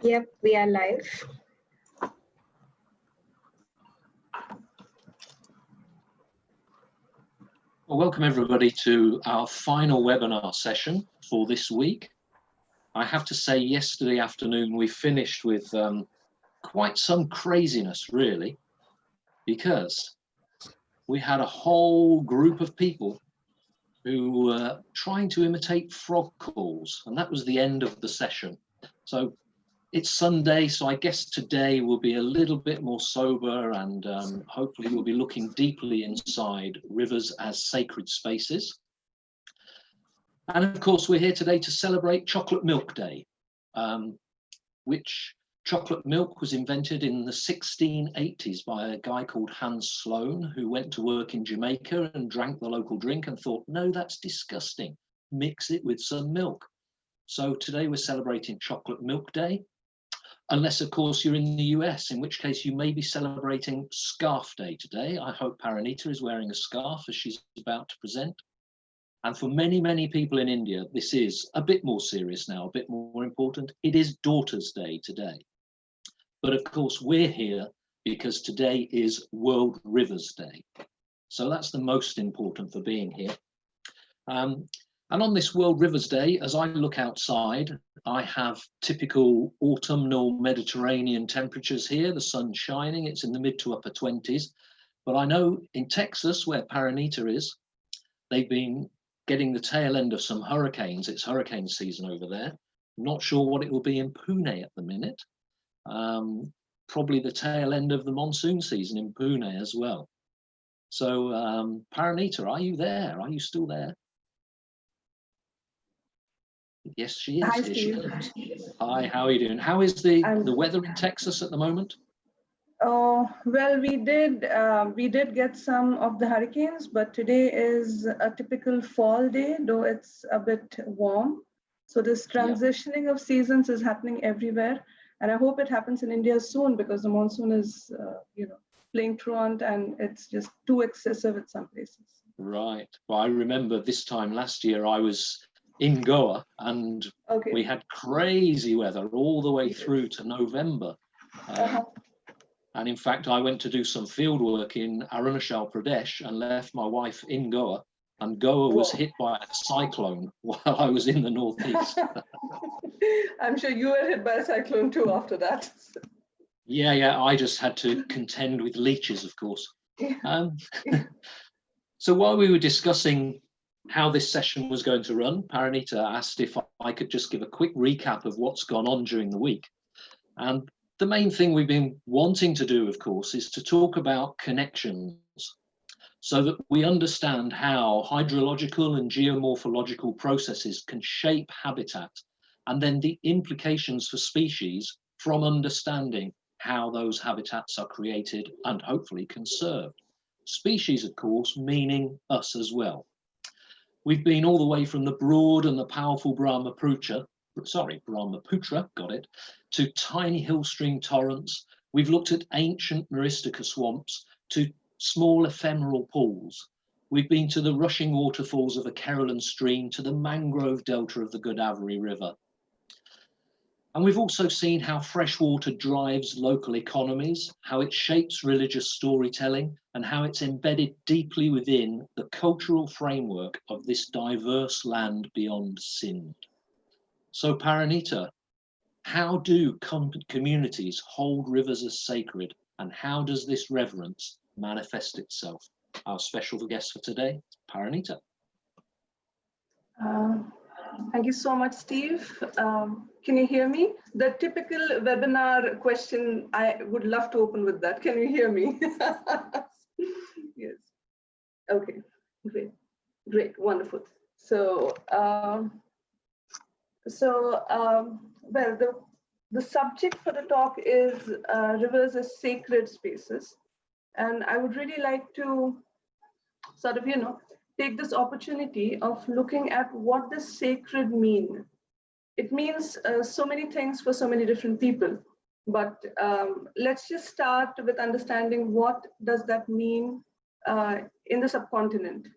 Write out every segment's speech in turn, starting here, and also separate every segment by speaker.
Speaker 1: Yep, we are live.
Speaker 2: Well, welcome everybody to our final webinar session for this week. I have to say, yesterday afternoon we finished with quite some craziness, really, because we had a whole group of people who were trying to imitate frog calls, and that was the end of the session. So it's Sunday, so I guess today will be a little bit more sober, and hopefully we'll be looking deeply inside rivers as sacred spaces. And of course, we're here today to celebrate Chocolate Milk Day, which chocolate milk was invented in the 1680s by a guy called Hans Sloane, who went to work in Jamaica and drank the local drink and thought, no, that's disgusting, mix it with some milk. So today we're celebrating Chocolate Milk Day. Unless, of course, you're in the US, in which case you may be celebrating Scarf Day today. I hope Parineeta is wearing a scarf as she's about to present. And for many, many people in India, this is a bit more serious now, a bit more important. It is Daughters' Day today. But of course, we're here because today is World Rivers Day. So that's the most important for being here. And on this World Rivers Day, as I look outside, I have typical autumnal Mediterranean temperatures here. The sun's shining, it's in the mid to upper 20s. But I know in Texas, where Parineeta is, they've been getting the tail end of some hurricanes. It's hurricane season over there. I'm not sure what it will be in Pune at the minute. Probably the tail end of the monsoon season in Pune as well. So Parineeta, are you there? Are you still there? Yes, she is.
Speaker 1: Hi,
Speaker 2: Here she comes.
Speaker 1: Steve.
Speaker 2: Hi, how are you doing? How is the weather in Texas at the moment?
Speaker 3: Oh, well, we did get some of the hurricanes, but today is a typical fall day, though it's a bit warm. So this transitioning of seasons is happening everywhere, and I hope it happens in India soon, because the monsoon is, playing truant, and it's just too excessive at some places.
Speaker 2: Right. Well, I remember this time last year I was in Goa, and we had crazy weather all the way through to November. And in fact, I went to do some field work in Arunachal Pradesh and left my wife in Goa, and Goa was hit by a cyclone while I was in the northeast.
Speaker 3: I'm sure you were hit by a cyclone too after that.
Speaker 2: Yeah, I just had to contend with leeches, of course. So while we were discussing how this session was going to run, Parineeta asked if I could just give a quick recap of what's gone on during the week. And the main thing we've been wanting to do, of course, is to talk about connections so that we understand how hydrological and geomorphological processes can shape habitat, and then the implications for species from understanding how those habitats are created and hopefully conserved. Species, of course, meaning us as well. We've been all the way from the broad and the powerful Brahmaputra, got it, to tiny hill stream torrents. We've looked at ancient Myristica swamps to small ephemeral pools. We've been to the rushing waterfalls of a Kerala stream to the mangrove delta of the Godavari River. And we've also seen how fresh water drives local economies, how it shapes religious storytelling, and how it's embedded deeply within the cultural framework of this diverse land beyond Sindh. So Parineeta, how do communities hold rivers as sacred, and how does this reverence manifest itself? Our special guest for today, Parineeta.
Speaker 3: Thank you so much, Steve. Can you hear me? The typical webinar question, I would love to open with that. Can you hear me? Yes. Okay, great, wonderful. So, well, the subject for the talk is rivers as sacred spaces. And I would really like to sort of, take this opportunity of looking at what does sacred mean it means so many things for so many different people. But let's just start with understanding what does that mean in the subcontinent.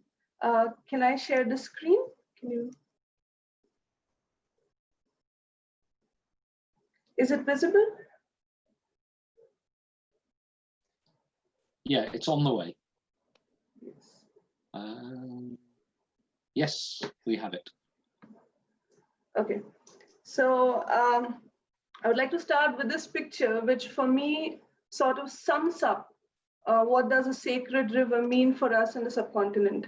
Speaker 3: Can I share the screen? Can you? Is it visible?
Speaker 2: Yeah, it's on the way.
Speaker 3: Yes.
Speaker 2: Yes, we have it.
Speaker 3: Okay. So I would like to start with this picture, which for me sort of sums up what does a sacred river mean for us in the subcontinent.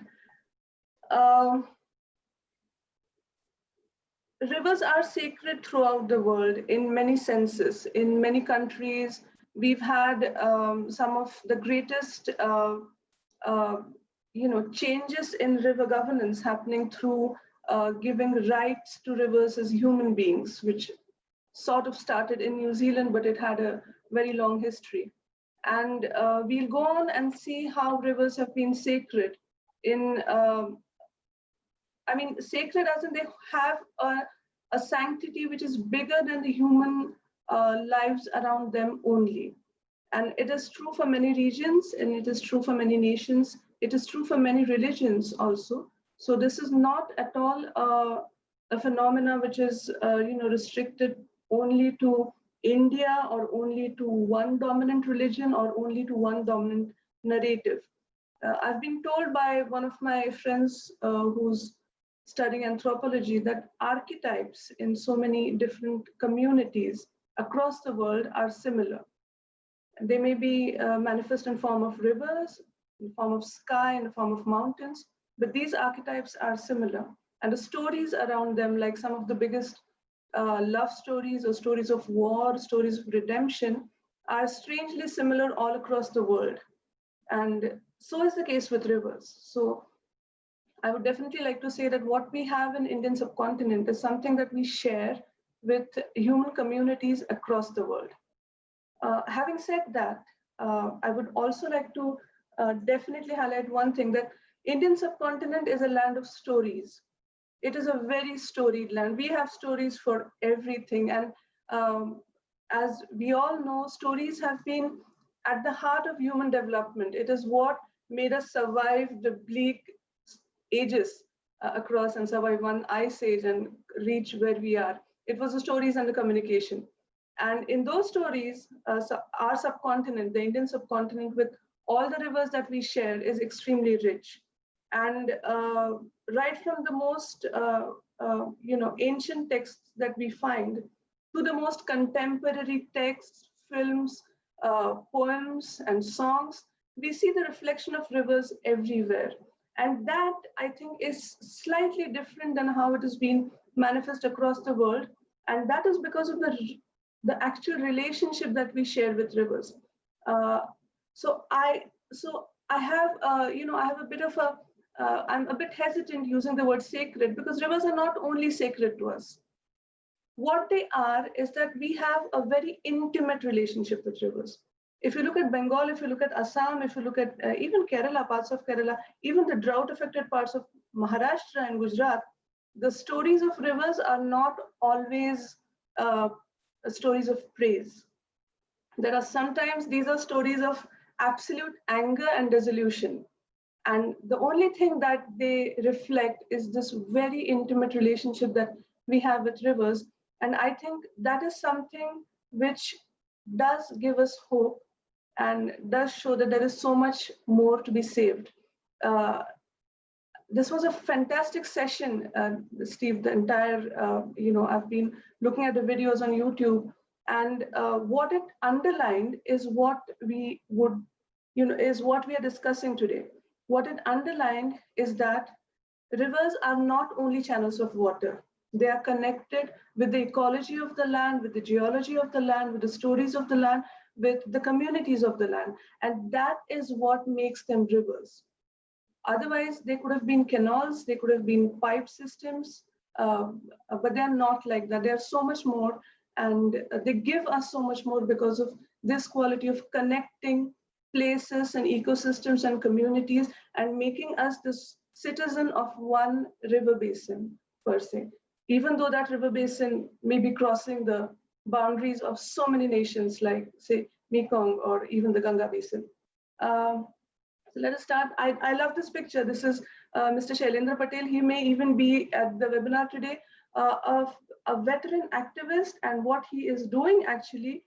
Speaker 3: Rivers are sacred throughout the world in many senses. In many countries, we've had some of the greatest changes in river governance happening through giving rights to rivers as human beings, which sort of started in New Zealand, but it had a very long history. And we'll go on and see how rivers have been sacred in, sacred as in they have a sanctity which is bigger than the human lives around them only. And it is true for many regions, and it is true for many nations. It is true for many religions also. So this is not at all a phenomena which is restricted only to India or only to one dominant religion or only to one dominant narrative. I've been told by one of my friends who's studying anthropology that archetypes in so many different communities across the world are similar. They may be manifest in form of rivers, in form of sky, in the form of mountains, but these archetypes are similar. And the stories around them, like some of the biggest love stories or stories of war, stories of redemption, are strangely similar all across the world. And so is the case with rivers. So I would definitely like to say that what we have in Indian subcontinent is something that we share with human communities across the world. Having said that, I would also like to definitely highlight one thing, that Indian subcontinent is a land of stories. It is a very storied land. We have stories for everything. And as we all know, stories have been at the heart of human development. It is what made us survive the bleak ages across and survive one ice age and reach where we are. It was the stories and the communication. And in those stories, our subcontinent, the Indian subcontinent, with all the rivers that we share, is extremely rich. And right from the most ancient texts that we find to the most contemporary texts, films, poems, and songs, we see the reflection of rivers everywhere. And that, I think, is slightly different than how it has been manifest across the world. And that is because of the actual relationship that we share with rivers. So I have I have a bit of a I'm a bit hesitant using the word sacred, because rivers are not only sacred to us. What they are is that we have a very intimate relationship with rivers. If you look at Bengal, if you look at Assam, if you look at even Kerala, parts of Kerala, even the drought affected parts of Maharashtra and Gujarat, the stories of rivers are not always stories of praise. There are sometimes these are stories of absolute anger and dissolution. And the only thing that they reflect is this very intimate relationship that we have with rivers. And I think that is something which does give us hope and does show that there is so much more to be saved. This was a fantastic session, Steve. The entire, I've been looking at the videos on YouTube, and what it underlined is what we would, is what we are discussing today. What it underlined is that rivers are not only channels of water. They are connected with the ecology of the land, with the geology of the land, with the stories of the land, with the communities of the land. And that is what makes them rivers. Otherwise, they could have been canals, they could have been pipe systems, but they're not like that. They're so much more, and they give us so much more because of this quality of connecting places and ecosystems and communities and making us this citizen of one river basin per se. even though that river basin may be crossing the boundaries of so many nations, like say Mekong or even the Ganga basin. So let us start. I love this picture. This is Mr. Shailendra Patel. He may even be at the webinar today, of a veteran activist, and what he is doing actually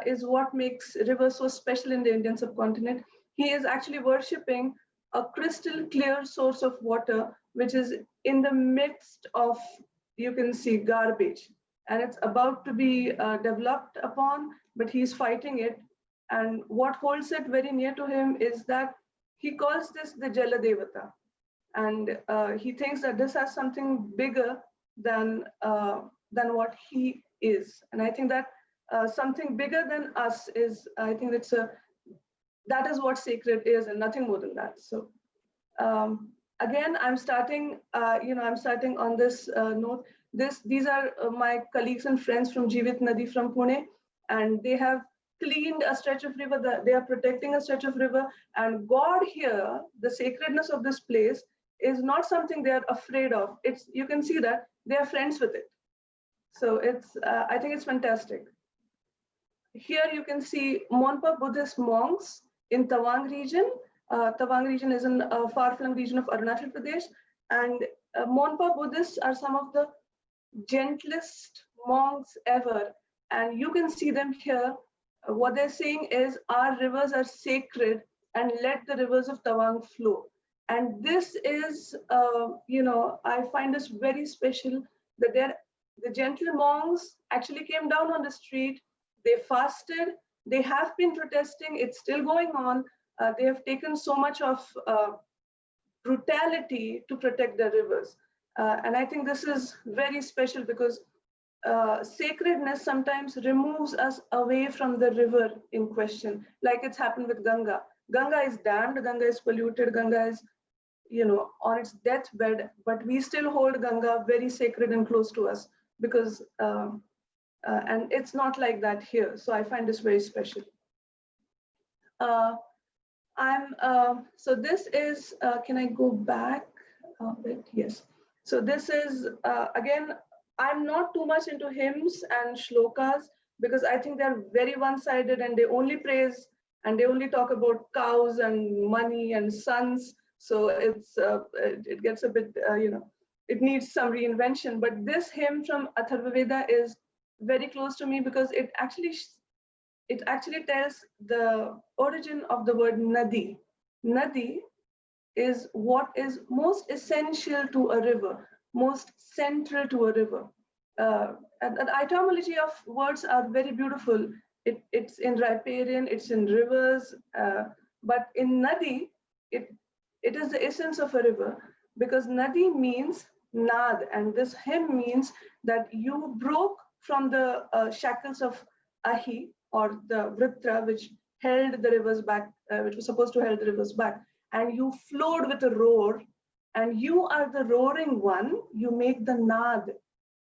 Speaker 3: is what makes rivers so special in the Indian subcontinent. He is actually worshipping a crystal clear source of water, which is in the midst of, you can see, garbage. And it's about to be developed upon, but he's fighting it. And what holds it very near to him is that he calls this the Jala Devata. And he thinks that this has something bigger than what he is. And I think that something bigger than us is, I think that is what sacred is, and nothing more than that. So again, I'm starting on this note. These are my colleagues and friends from Jeevit Nadi from Pune, and they have cleaned a stretch of river. They are protecting a stretch of river, and God here, the sacredness of this place, is not something they are afraid of. You can see that they are friends with it. So I think it's fantastic. Here you can see Monpa Buddhist monks in Tawang region. Tawang region is in a far-flung region of Arunachal Pradesh, and Monpa Buddhists are some of the gentlest monks ever. And you can see them here. What they're saying is, our rivers are sacred, and let the rivers of Tawang flow. And this is, I find this very special, that the gentle monks actually came down on the street, they fasted, they have been protesting, it's still going on. They have taken so much of brutality to protect their rivers. And I think this is very special, because sacredness sometimes removes us away from the river in question, like it's happened with Ganga. Ganga is damned, Ganga is polluted, Ganga is, on its deathbed, but we still hold Ganga very sacred and close to us, because, and it's not like that here. So I find this very special. So this is, can I go back a bit? Yes. So this is, again, I'm not too much into hymns and shlokas, because I think they're very one-sided, and they only praise and they only talk about cows and money and sons. So it gets a bit, it needs some reinvention. But this hymn from Atharva Veda is very close to me, because it actually tells the origin of the word Nadi. Nadi is what is most essential to a river, most central to a river. And the etymology of words are very beautiful. It's in riparian, it's in rivers, but in Nadi, it is the essence of a river, because Nadi means Nad, and this hymn means that you broke from the shackles of Ahi, or the Vritra, which held the rivers back, which was supposed to hold the rivers back, and you flowed with a roar, and you are the roaring one, you make the Nad,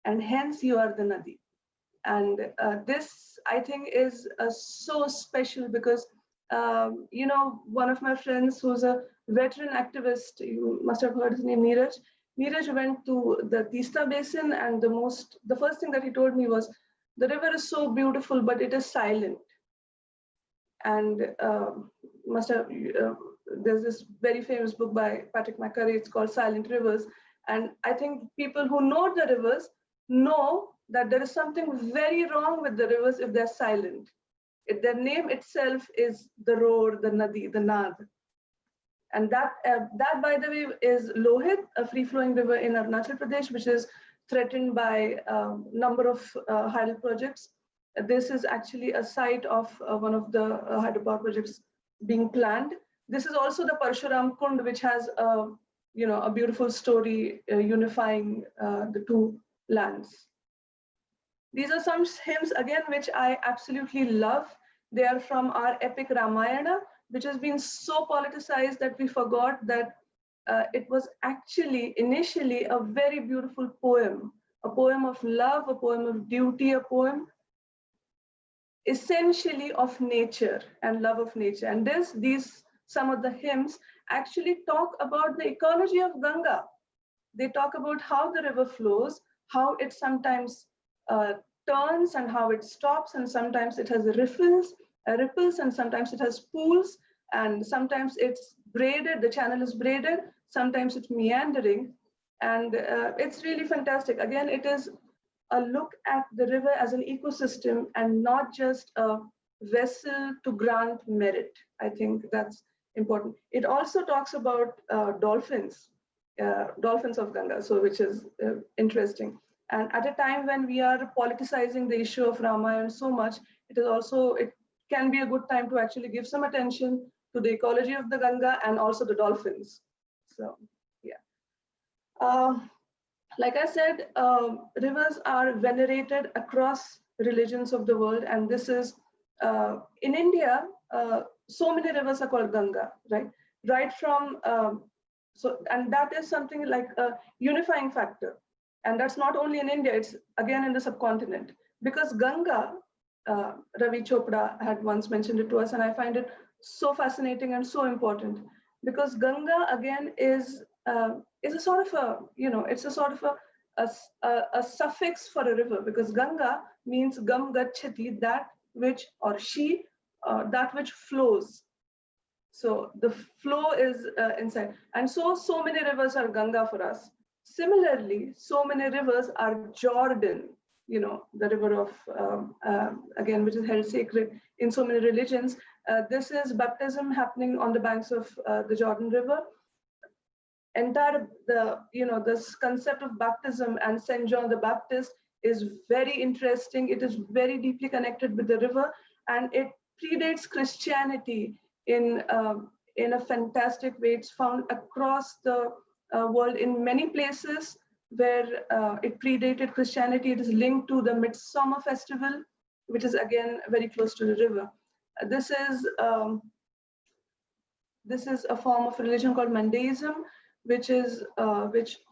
Speaker 3: and hence you are the Nadi. And this, I think, is so special, because, one of my friends who's a veteran activist, you must have heard his name, Neeraj. Neeraj went to the Teesta Basin, and the first thing that he told me was, the river is so beautiful, but it is silent. And there's this very famous book by Patrick McCurry, it's called Silent Rivers. And I think people who know the rivers know that there is something very wrong with the rivers if they're silent. If their name itself is the roar, the Nadi, the Nad. And that, by the way, is Lohit, a free-flowing river in Arunachal Pradesh, which is threatened by a number of hydel projects. This is actually a site of one of the hydropower projects being planned. This is also the Parshuram Kund, which has a beautiful story unifying the two lands. These are some hymns, again, which I absolutely love. They are from our epic Ramayana, which has been so politicized that we forgot that it was actually initially a very beautiful poem, a poem of love, a poem of duty, a poem essentially of nature and love of nature. And some of the hymns actually talk about the ecology of Ganga. They talk about how the river flows, how it sometimes turns and how it stops, and sometimes it has ripples, and sometimes it has pools, and sometimes it's braided, the channel is braided, sometimes it's meandering, and it's really fantastic. Again, it is a look at the river as an ecosystem and not just a vessel to grant merit. I think that's important. It also talks about dolphins, dolphins of Ganga, so which is interesting. And at a time when we are politicizing the issue of Ramayana so much, it can be a good time to actually give some attention to the ecology of the Ganga and also the dolphins. So, yeah. Like I said, rivers are venerated across religions of the world, and this is in India. So many rivers are called Ganga, right? Right from and that is something like a unifying factor, and that's not only in India; it's again in the subcontinent, because Ganga. Ravi Chopra had once mentioned it to us, and I find it so fascinating and so important, because Ganga again is a sort of a, it's a sort of a suffix for a river, because Ganga means gam gachati, that which, or she, that which flows. So the flow is inside. And so many rivers are Ganga for us. Similarly, so many rivers are Jordan, the river of, again, which is held sacred in so many religions. This is baptism happening on the banks of the Jordan River. This concept of baptism and St. John the Baptist is very interesting. It is very deeply connected with the river, and it predates Christianity in a fantastic way. It's found across the world in many places where it predated Christianity. It is linked to the Midsummer festival, which is again very close to the river. This is a form of religion called Mandaism, which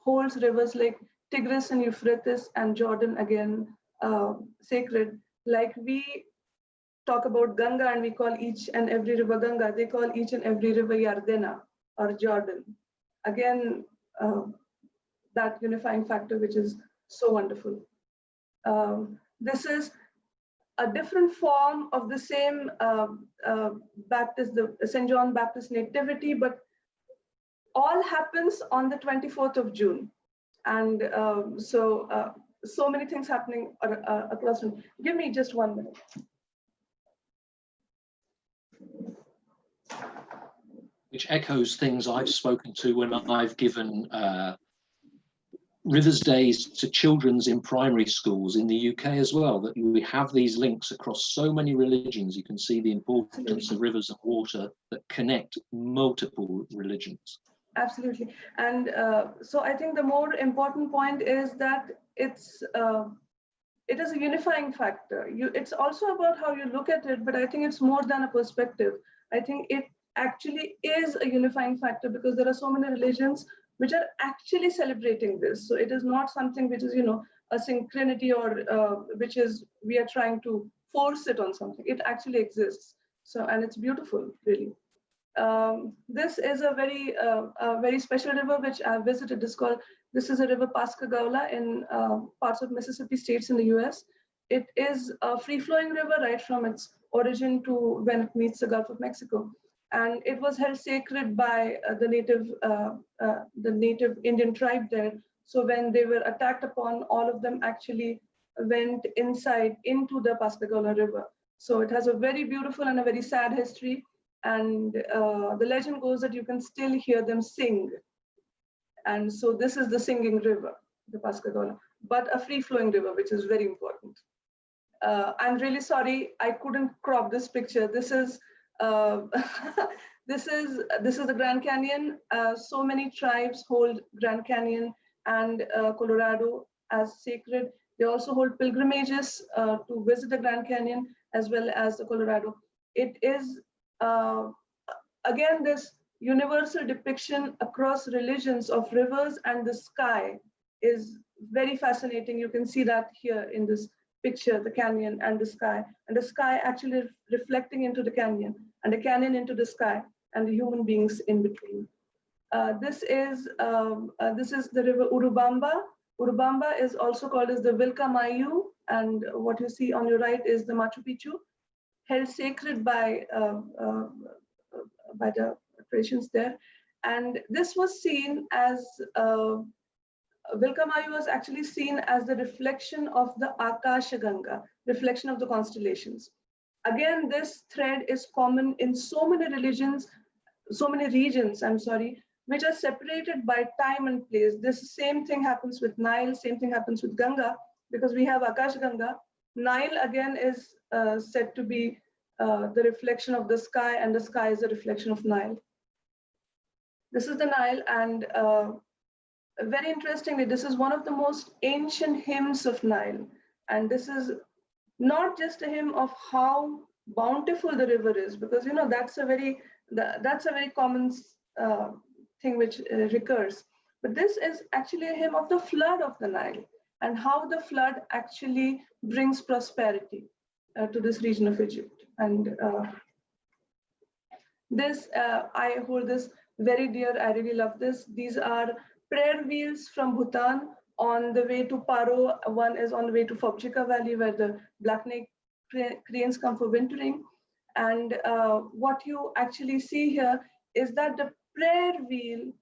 Speaker 3: holds rivers like Tigris and Euphrates and Jordan again sacred. Like we talk about Ganga and we call each and every river Ganga, they call each and every river Yardena or Jordan. Again, that unifying factor, which is so wonderful. This is a different form of the same Baptist, the St. John Baptist nativity, but all happens on the 24th of June. And so many things happening across. Give me just 1 minute.
Speaker 2: Which echoes things I've spoken to when I've given Rivers Days to children's in primary schools in the UK as well, that we have these links across so many religions. You can see the importance of rivers and water that connect multiple religions.
Speaker 3: Absolutely. And so I think the more important point is that it is a unifying factor. It's also about how you look at it, but I think it's more than a perspective. I think it actually is a unifying factor, because there are so many religions which are actually celebrating this. So it is not something which is, a synchronity or which is, we are trying to force it on something. It actually exists. So, and it's beautiful, really. This is a very special river which I visited. This is a river Pascagoula in parts of Mississippi states in the US. It is a free-flowing river right from its origin to when it meets the Gulf of Mexico. And it was held sacred by the native Indian tribe there. So when they were attacked upon, all of them actually went inside into the Pascagoula River. So it has a very beautiful and a very sad history. And the legend goes that you can still hear them sing. And so this is the singing river, the Pascagoula, but a free-flowing river, which is very important. I'm really sorry, I couldn't crop this picture. This is this is the Grand Canyon. So many tribes hold Grand Canyon and Colorado as sacred. They also hold pilgrimages to visit the Grand Canyon as well as the Colorado. It is again this universal depiction across religions of rivers and the sky is very fascinating. You can see that here in this picture, the canyon and the sky actually reflecting into the canyon, and the canyon into the sky, and the human beings in between. This is the river Urubamba, Urubamba is also called as the Vilcamayu, and what you see on your right is the Machu Picchu, held sacred by the traditions there. And this was seen as Vilcamayu was actually seen as the reflection of the Akashaganga, reflection of the constellations. Again, this thread is common in so many religions, so many regions, I'm sorry, which are separated by time and place. This same thing happens with Nile, same thing happens with Ganga, because we have Akashaganga. Nile again is said to be the reflection of the sky, and the sky is a reflection of Nile. This is the Nile, and very interestingly, this is one of the most ancient hymns of Nile. And this is not just a hymn of how bountiful the river is, because that's a very common thing which recurs. But this is actually a hymn of the flood of the Nile and how the flood actually brings prosperity to this region of Egypt. And this, I hold this very dear. I really love this. These are prayer wheels from Bhutan on the way to Paro. One is on the way to Phobjika Valley, where the black-necked cranes come for wintering. And what you actually see here is that the prayer wheel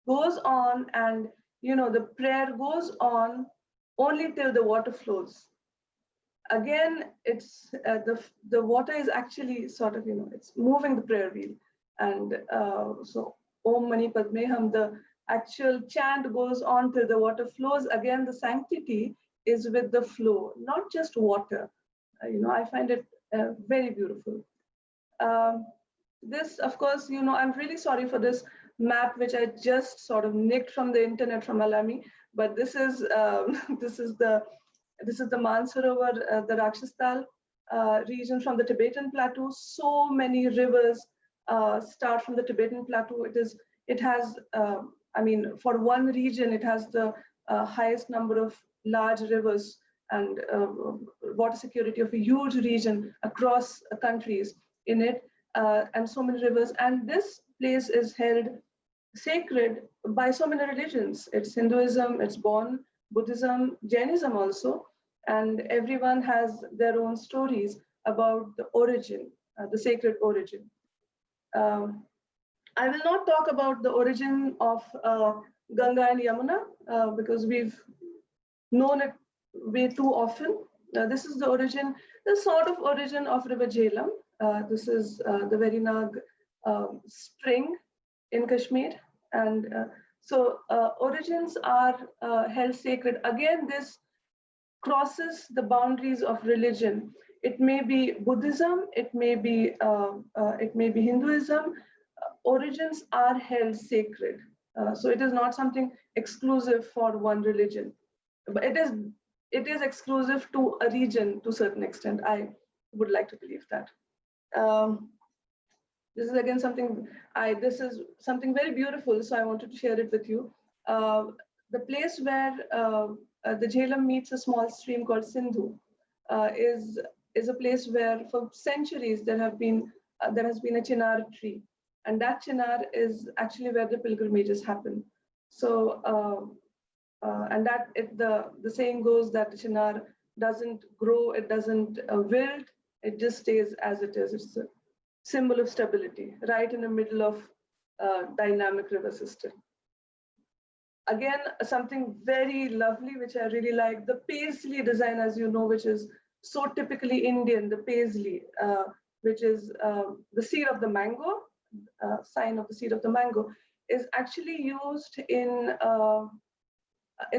Speaker 3: goes on, and the prayer goes on only till the water flows. Again, it's the water is actually sort of it's moving the prayer wheel, and so Om Mani Padme Hum, the actual chant goes on till the water flows. Again, the sanctity is with the flow, not just water. I find it very beautiful. This, of course, I'm really sorry for this map, which I just sort of nicked from the internet from Alami, but this is this is the Mansarovar, the Rakshastal region from the Tibetan plateau. So many rivers start from the Tibetan plateau. It has, I mean, for one region, it has the highest number of large rivers and water security of a huge region across countries in it, and so many rivers. And this place is held sacred by so many religions. It's Hinduism, it's Bon, Buddhism, Jainism also, and everyone has their own stories about the origin, the sacred origin. I will not talk about the origin of Ganga and Yamuna because we've known it way too often. This is the origin, the sort of origin of River Jhelum. This is the Verinag spring in Kashmir. And so origins are held sacred. Again, this crosses the boundaries of religion. It may be Buddhism, it may be Hinduism. Origins are held sacred. So it is not something exclusive for one religion, but it is exclusive to a region to a certain extent. I would like to believe that. This is again something very beautiful, so I wanted to share it with you. The place where the Jhelum meets a small stream called Sindhu is a place where for centuries there has been a chinar tree, and that chinar is actually where the pilgrimages happen. So and the saying goes that the chinar doesn't grow, it doesn't wilt, it just stays as it is. It's a symbol of stability right in the middle of dynamic river system. Again, something very lovely, which I really like, the paisley design, as you know, which is so typically Indian, the paisley, which is the seed of the mango, sign of the seed of the mango, is actually used in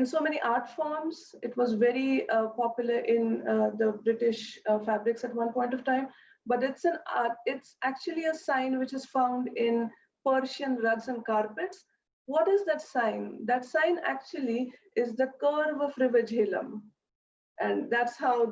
Speaker 3: so many art forms. It was very popular in the British fabrics at one point of time, but it's actually a sign which is found in Persian rugs and carpets. What is that sign? That sign actually is the curve of River Jhelum, and that's how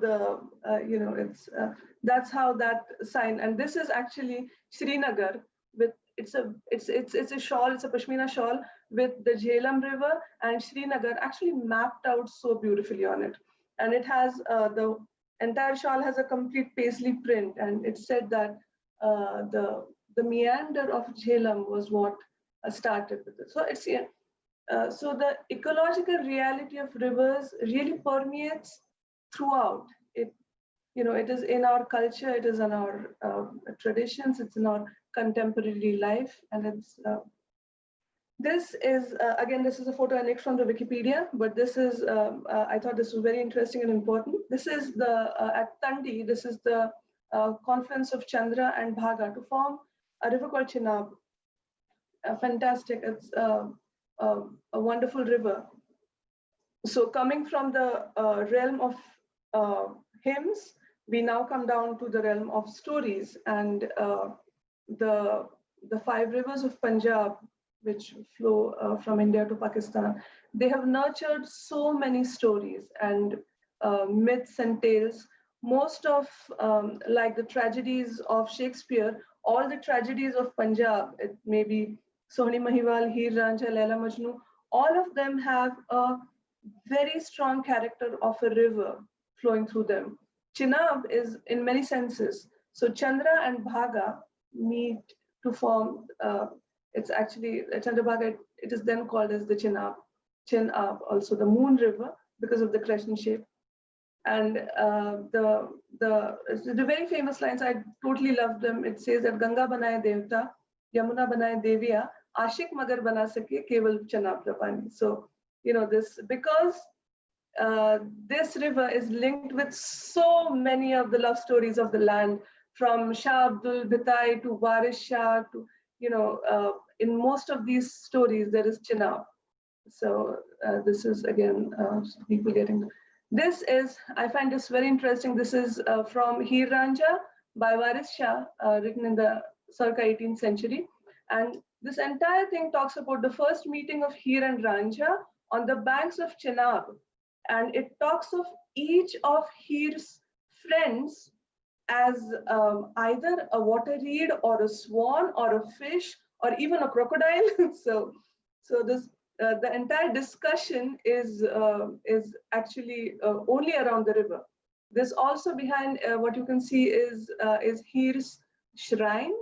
Speaker 3: that's how that sign. And this is actually Srinagar with it's a shawl, it's a pashmina shawl with the Jhelum River and Srinagar actually mapped out so beautifully on it. And it has the entire shawl has a complete paisley print, and it said that the meander of Jhelum was what started with it. So So the ecological reality of rivers really permeates throughout. It is in our culture, it is in our traditions, it's in our contemporary life, and this is again, this is a photo I nicked from the Wikipedia, but this is I thought this was very interesting and important. This is the at Tandi. This is the confluence of Chandra and Bhaga to form a river called Chenab. Fantastic! It's a wonderful river. So coming from the realm of hymns, we now come down to the realm of stories, and the five rivers of Punjab, which flow from India to Pakistan, they have nurtured so many stories and myths and tales. Most of like the tragedies of Shakespeare, all the tragedies of Punjab, it may be Sohni Mahiwal, Heer Ranjha, Laila Majnu, all of them have a very strong character of a river flowing through them. Chenab is in many senses. So Chandra and Bhaga meet to form, it's actually Chandrabhaga, it is then called as the Chenab, also the moon river because of the crescent shape. And the very famous lines, I totally love them. It says that Ganga banaye devta, Yamuna banaye deviya, Ashik magar bana sake keval Chenab pani. So, this, because this river is linked with so many of the love stories of the land, from Shah Abdul Bhitai to Waris Shah to, in most of these stories, there is Chenab. So this is again, people getting, this is, I find this very interesting. This is from Heer Ranjha by Waris Shah, written in the circa 18th century. And this entire thing talks about the first meeting of Heer and Ranjha on the banks of Chenab. And it talks of each of Heer's friends as either a water reed or a swan or a fish or even a crocodile. so this the entire discussion is actually only around the river. This also behind what you can see is Heer's shrine.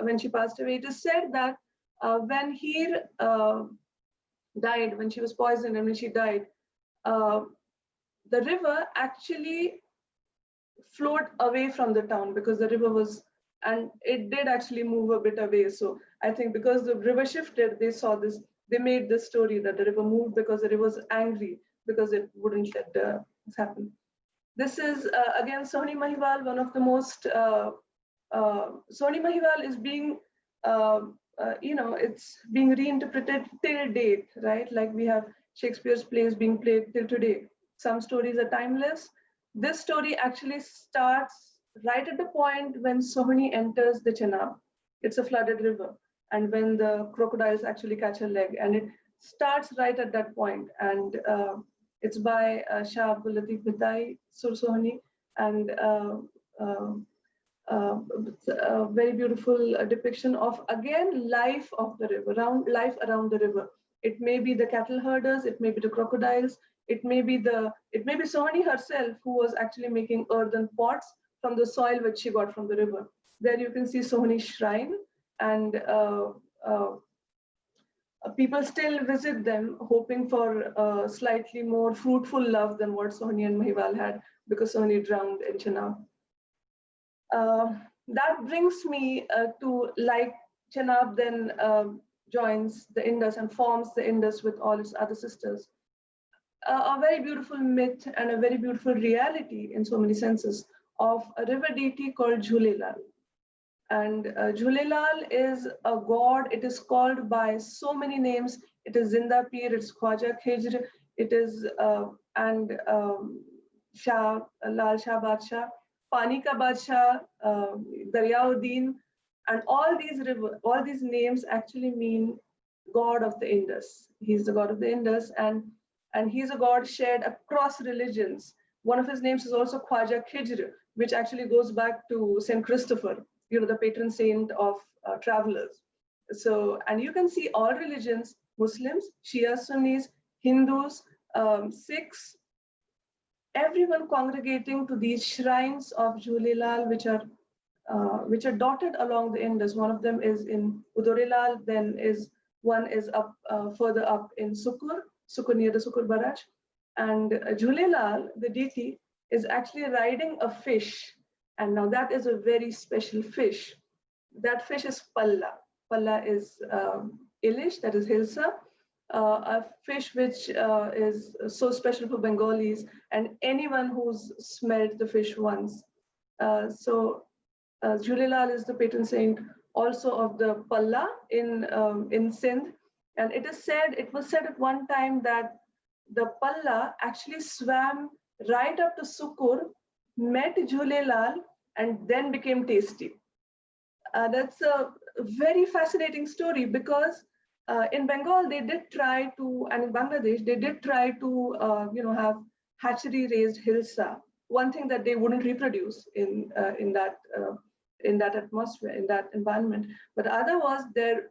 Speaker 3: When she passed away, it is said that when Heer died, when she was poisoned and when she died, the river actually flowed away from the town because the river was, and it did actually move a bit away. So I think because the river shifted, they saw this, they made this story that the river moved because the river was angry because it wouldn't let this happen. This is again Sohni Mahiwal, one of the most, Sohni Mahiwal is being, it's being reinterpreted till date, right? Like we have Shakespeare's plays being played till today. Some stories are timeless. This story actually starts right at the point when Sohni enters the Chenab. It's a flooded river. And when the crocodiles actually catch her leg, and it starts right at that point. And it's by Shah Abdul Latif Bhitai, Sur Sohni, and a very beautiful depiction of, again, life of the river, life around the river. It may be the cattle herders, it may be the crocodiles, it may be Sohni herself, who was actually making earthen pots from the soil which she got from the river. There you can see Sohni's shrine, and people still visit them, hoping for slightly more fruitful love than what Sohni and Mahiwal had, because Sohni drowned in Chenab. That brings me to, like, Chenab then joins the Indus and forms the Indus with all its other sisters. A very beautiful myth and a very beautiful reality in so many senses of a river deity called Jhulelal. And Jhulelal is a god. It is called by so many names. It is Zinda Peer, it's Khwaja Khijr, it is Shah, Lal Shah Badshah, Pani Ka Badshah, Daryauddin, and all these names actually mean god of the Indus. He's the god of the Indus, and he's a god shared across religions. One of his names is also Khwaja Khijr, which actually goes back to Saint Christopher, the patron saint of travelers. So, and you can see all religions, Muslims, Shia, Sunnis, Hindus, Sikhs, everyone congregating to these shrines of Jhulelal, which are dotted along the Indus. One of them is in Udorelal, then is One is up further up in Sukur near the Sukur Barrage. And Jhulelal, the deity, is actually riding a fish. And now that is a very special fish. That fish is Palla. Palla is Ilish, that is Hilsa, a fish which is so special for Bengalis and anyone who's smelled the fish once. Jhulelal is the patron saint also of the Palla in Sindh. And it was said at one time that the Palla actually swam right up to Sukur, met Jhulelal, and then became tasty. That's a very fascinating story because in Bengal they did try to, and in Bangladesh they did try to, have hatchery-raised hilsa. One thing that they wouldn't reproduce in that atmosphere, in that environment. But other was their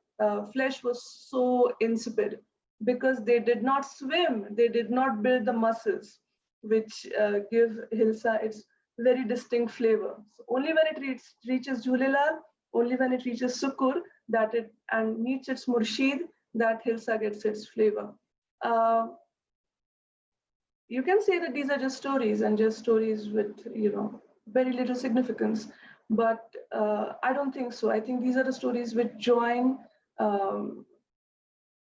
Speaker 3: flesh was so insipid because they did not swim, they did not build the muscles, which give hilsa its very distinct flavor. So only when it reaches Jhulelal, only when it reaches Sukur, that it and meets its Murshid, that hilsa gets its flavor. You can say that these are just stories and just stories with very little significance, but I don't think so. I think these are the stories which join an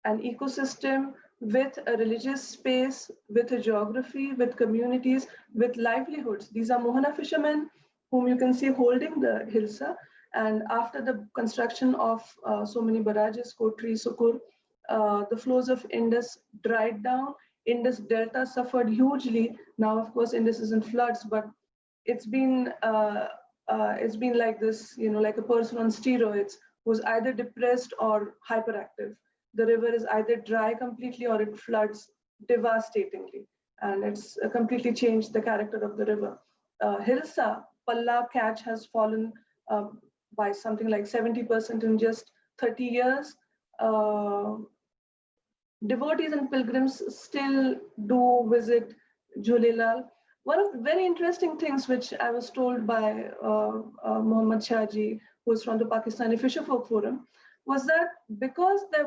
Speaker 3: ecosystem with a religious space, with a geography, with communities, with livelihoods. These are Mohana fishermen whom you can see holding the hilsa. And after the construction of so many barrages, Kotri, Sukur, the flows of Indus dried down. Indus Delta suffered hugely. Now, of course, Indus is in floods, but it's been like this, like a person on steroids who's either depressed or hyperactive. The river is either dry completely or it floods devastatingly, and it's completely changed the character of the river. Hilsa, Palla catch has fallen by something like 70% in just 30 years. Devotees and pilgrims still do visit Jhulelal. One of the very interesting things which I was told by Mohammad Shahji, who is from the Pakistani Fisher Folk Forum, was that because there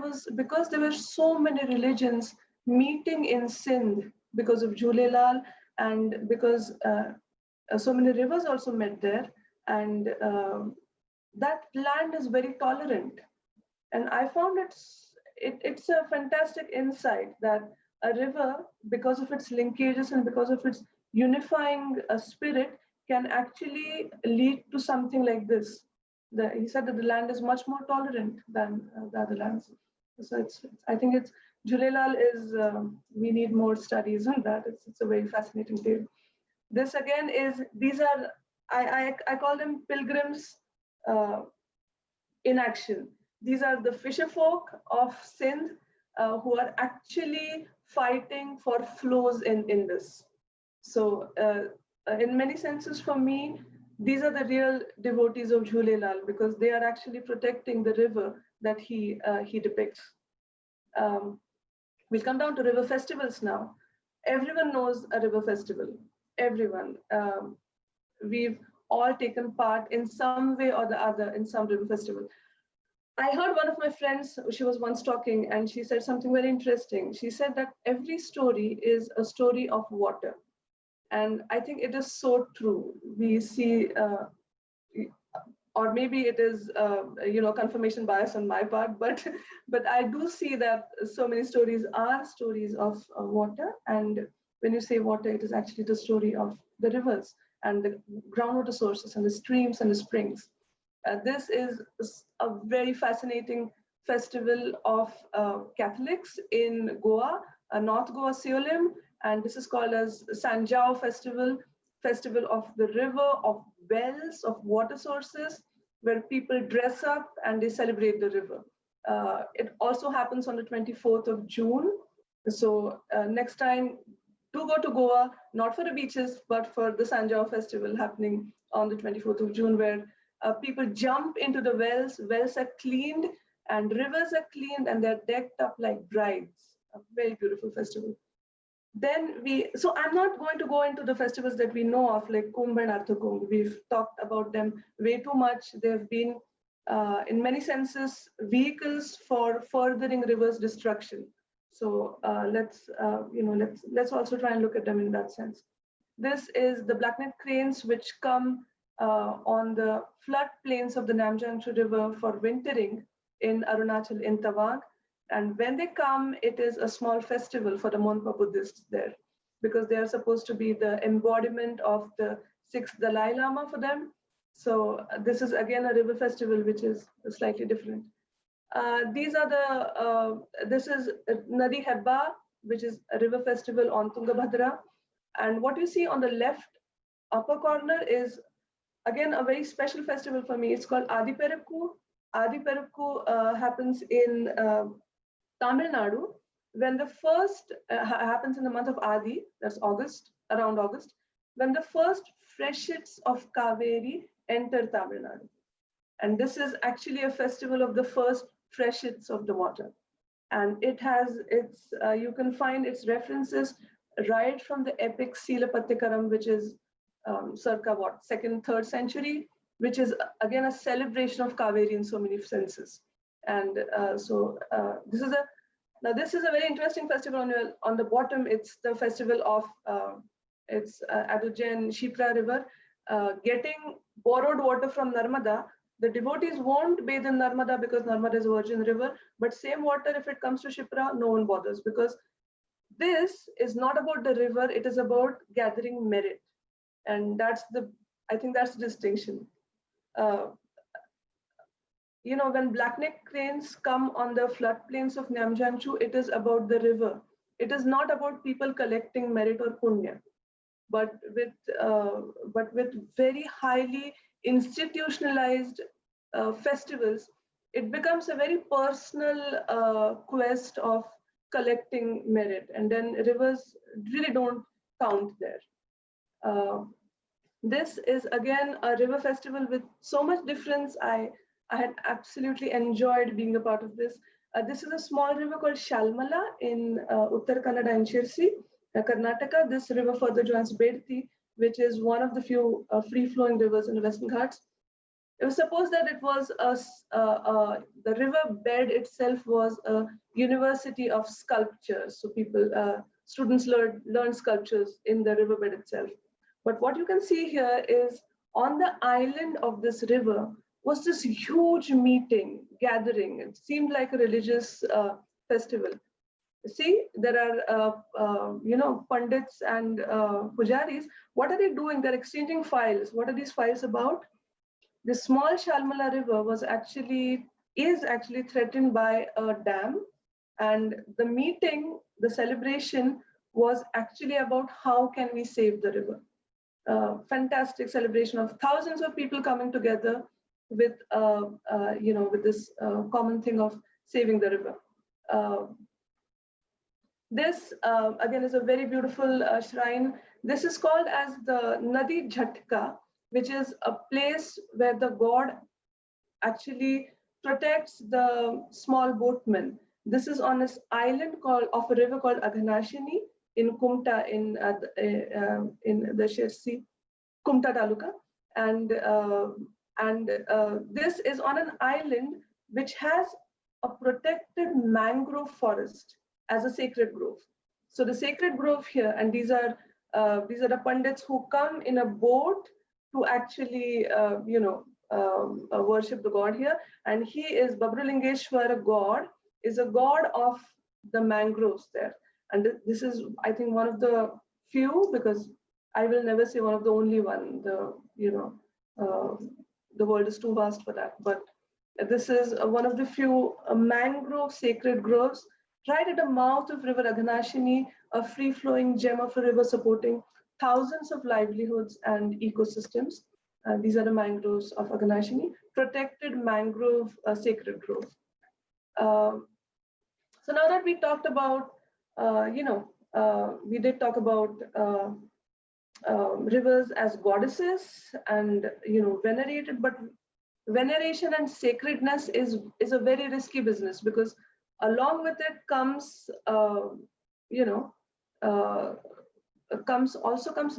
Speaker 3: were so many religions meeting in Sindh because of Jhulelal, and because so many rivers also met there, and that land is very tolerant. And I found it's a fantastic insight that a river, because of its linkages and because of its unifying spirit, can actually lead to something like this. He said that the land is much more tolerant than the other lands. So I think Jhulelal is, we need more studies on that. It's a very fascinating tale. This again I call them pilgrims in action. These are the fisher folk of Sindh who are actually fighting for flows in Indus. So in many senses for me, these are the real devotees of Jhulelal because they are actually protecting the river that he depicts. We'll come down to river festivals now. Everyone knows a river festival. Everyone. We've all taken part in some way or the other in some river festival. I heard one of my friends, she was once talking, and she said something very interesting. She said that every story is a story of water. And I think it is so true. We see, or maybe it is, confirmation bias on my part, but I do see that so many stories are stories of water. And when you say water, it is actually the story of the rivers and the groundwater sources and the streams and the springs. This is a very fascinating festival of Catholics in Goa, North Goa, Seolim, and this is called as Sanjao Festival, festival of the river, of wells, of water sources, where people dress up and they celebrate the river. It also happens on the 24th of June. So next time, do go to Goa, not for the beaches, but for the Sanjao Festival happening on the 24th of June, where people jump into the wells. Wells are cleaned and rivers are cleaned and they're decked up like brides. A very beautiful festival. Then so I'm not going to go into the festivals that we know of, like Kumbh and Artha Kumbh. We've talked about them way too much. They've been in many senses, vehicles for furthering reverse destruction. So let's also try and look at them in that sense. This is the blackneck cranes which come on the floodplains of the Namjangchu River for wintering in Arunachal in Tawang. And when they come, it is a small festival for the Monpa Buddhists there, because they are supposed to be the embodiment of the 6th Dalai Lama for them. So this is again a river festival, which is slightly different. These are this is Nadi Hebba, which is a river festival on Tungabhadra. And what you see on the left upper corner is again a very special festival for me. It's called Adi Perukku. Adi Perukku happens in Tamil Nadu, when the first happens in the month of Adi, that's August, around August, when the first freshets of Kaveri enter Tamil Nadu. And this is actually a festival of the first freshets of the water. And it has its, you can find its references right from the epic Silapattikaram, which is circa what, 2nd, 3rd century, which is again a celebration of Kaveri in so many senses. And this is a very interesting festival. On the bottom, it's the festival of it's Adujan Shipra River, getting borrowed water from Narmada. The devotees won't bathe in Narmada because Narmada is a virgin river, but same water, if it comes to Shipra, no one bothers, because this is not about the river, it is about gathering merit. And I think that's the distinction. When blackneck cranes come on the floodplains of Namjangchu, it is about the river. It is not about people collecting merit or punya, but with very highly institutionalized festivals, it becomes a very personal quest of collecting merit, and then rivers really don't count there. This is again a river festival with so much difference. I had absolutely enjoyed being a part of this. This is a small river called Shalmala in Uttar Kannada and Shirsi, Karnataka. This river further joins Bedti, which is one of the few free-flowing rivers in the Western Ghats. It was supposed that it was the river bed itself was a university of sculptures. So students learn sculptures in the riverbed itself. But what you can see here is on the island of this river was this huge gathering. It seemed like a religious festival. See, there are, Pandits and Pujaris. What are they doing? They're exchanging files. What are these files about? The small Shalmala River is actually threatened by a dam. And the celebration was actually about how can we save the river. Fantastic celebration of thousands of people coming together with this common thing of saving the river. This again is a very beautiful shrine. This is called as the Nadi Jhatka, which is a place where the god actually protects the small boatmen. This is on this island of a river called Aghanashini in Kumta in the Shirsi, Kumta Taluka, and this is on an island which has a protected mangrove forest as a sacred grove. So the sacred grove here, and these are the Pandits who come in a boat to actually worship the god here, and he is Babrulingeshwara god, is a god of the mangroves there. And this is, I think, one of the few, because I will never say one of the only one. The world is too vast for that. But this is one of the few mangrove sacred groves right at the mouth of River Aghanashini, a free-flowing gem of a river supporting thousands of livelihoods and ecosystems. These are the mangroves of Aghanashini, protected mangrove sacred grove. So now that we talked about, we did talk about rivers as goddesses and venerated, but veneration and sacredness is a very risky business, because along with it comes comes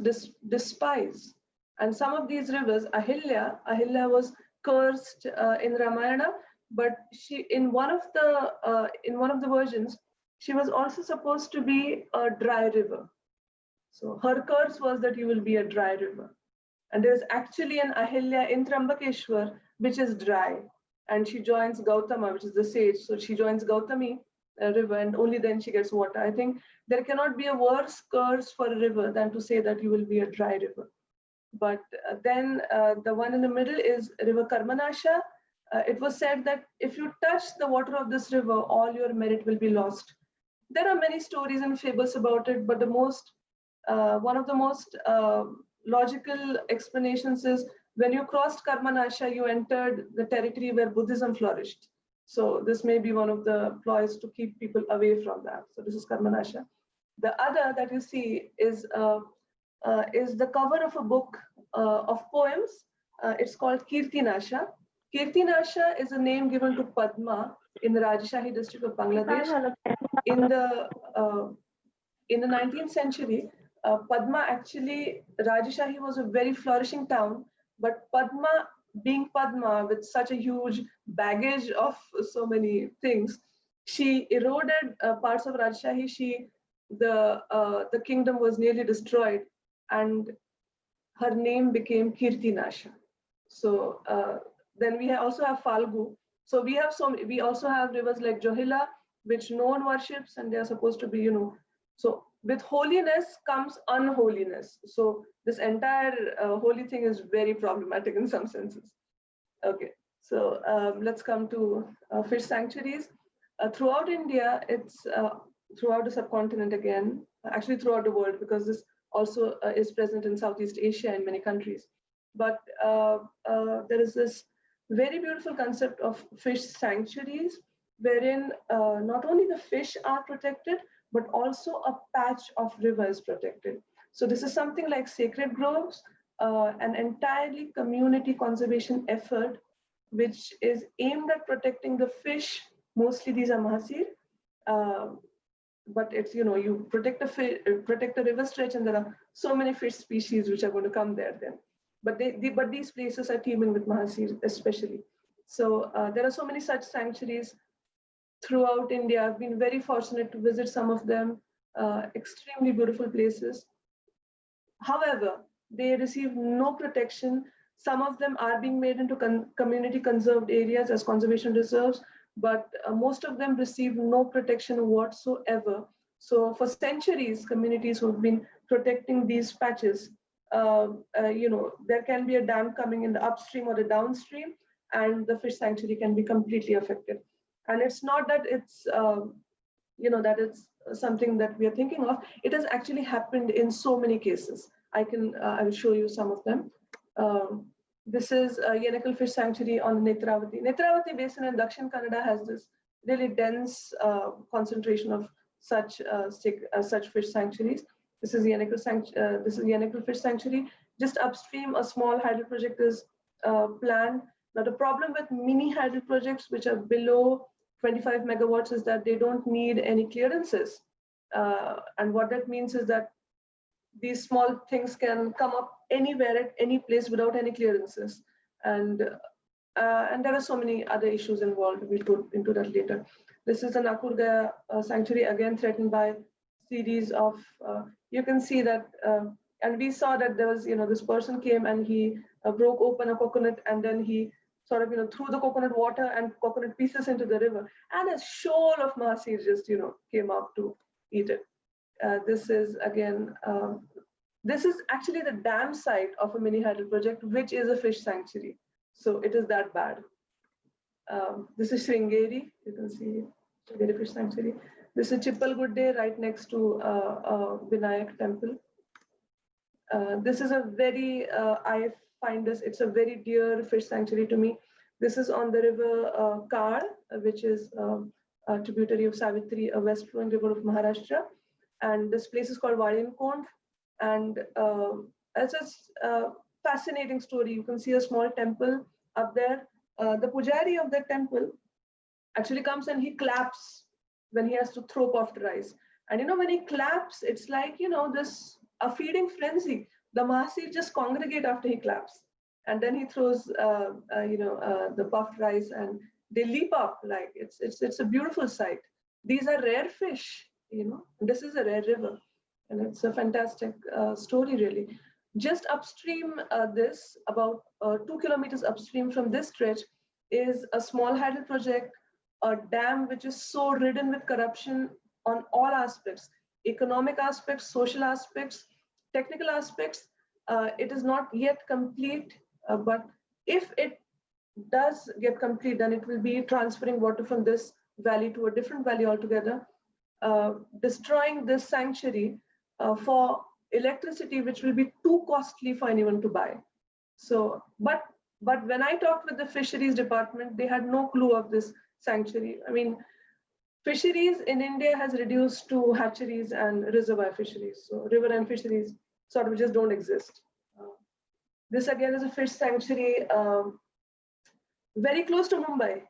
Speaker 3: despise. And some of these rivers, Ahilya was cursed in Ramayana, but she in one of the versions, she was also supposed to be a dry river. So her curse was that you will be a dry river. And there's actually an Ahilya in Trambakeshwar, which is dry. And she joins Gautama, which is the sage. So she joins Gautami river, and only then she gets water. I think there cannot be a worse curse for a river than to say that you will be a dry river. But then the one in the middle is River Karmanasha. It was said that if you touch the water of this river, all your merit will be lost. There are many stories and fables about it, but one of the most logical explanations is when you crossed Karmanasha, you entered the territory where Buddhism flourished. So this may be one of the ploys to keep people away from that. So this is Karmanasha. The other that you see is the cover of a book of poems. It's called Kirtinasha. Kirtinasha is a name given to Padma in the Rajshahi district of Bangladesh. In the 19th century, Padma actually, Rajshahi was a very flourishing town, but Padma, being Padma with such a huge baggage of so many things, she eroded parts of Rajshahi. The kingdom was nearly destroyed, and her name became Kirtinasha. So then we also have Falgu. So we also have rivers like Johila, which no one worships, and they are supposed to be, So with holiness comes unholiness. So this entire holy thing is very problematic in some senses. Okay, so let's come to fish sanctuaries. Throughout India, it's throughout the subcontinent again, actually throughout the world, because this also is present in Southeast Asia in many countries. But there is this very beautiful concept of fish sanctuaries, wherein not only the fish are protected, but also a patch of river is protected. So this is something like sacred groves, an entirely community conservation effort, which is aimed at protecting the fish. Mostly these are mahasir, but it's, you protect the river stretch, and there are so many fish species which are going to come there then. But but these places are teeming with mahasir especially. So there are so many such sanctuaries throughout India. I've been very fortunate to visit some of them, extremely beautiful places. However, they receive no protection. Some of them are being made into community conserved areas as conservation reserves, but most of them receive no protection whatsoever. So for centuries, communities who have been protecting these patches, there can be a dam coming in the upstream or the downstream, and the fish sanctuary can be completely affected. And it's not that it's that it's something that we are thinking of. It has actually happened in so many cases. I will show you some of them. This is a Yenakal fish sanctuary on Netravati. Netravati basin in Dakshin Kannada has this really dense concentration of such fish sanctuaries. This is Yenakal fish sanctuary. Just upstream, a small hydro project is planned. Now the problem with mini hydro projects, which are below 25 megawatts, is that they don't need any clearances. And what that means is that these small things can come up anywhere at any place without any clearances. And there are so many other issues involved. We'll go into that later. This is the Nakurga sanctuary, again threatened by series of, you can see that, and we saw that there was, this person came and he broke open a coconut, and then he sort of, threw the coconut water and coconut pieces into the river, and a shoal of mahasir just, came up to eat it. This is again, this is actually the dam site of a mini hydro project, which is a fish sanctuary. So it is that bad. This is Sringeri. You can see Sringeri fish sanctuary. This is Chippalgudde, right next to Vinayak temple. This is a very, I find this, it's a very dear fish sanctuary to me. This is on the river Kar, which is a tributary of Savitri, a west flowing river of Maharashtra. And this place is called Valinkonth. And it's a fascinating story. You can see a small temple up there. The pujari of that temple actually comes and he claps when he has to throw puffed rice. And when he claps, it's like, this a feeding frenzy. The mahasir just congregate after he claps. and then he throws the puffed rice, and they leap up like it's a beautiful sight. These are rare fish, this is a rare river, and it's a fantastic story really. Just upstream this, about 2 kilometers upstream from this stretch, is a small hydel project, a dam which is so ridden with corruption on all aspects, economic aspects, social aspects, technical aspects. It is not yet complete, but if it does get complete, then it will be transferring water from this valley to a different valley altogether, destroying this sanctuary for electricity, which will be too costly for anyone to buy. So, but when I talked with the fisheries department, they had no clue of this sanctuary. I mean, fisheries in India has reduced to hatcheries and reservoir fisheries. So river and fisheries sort of just don't exist. This again is a fish sanctuary very close to Mumbai.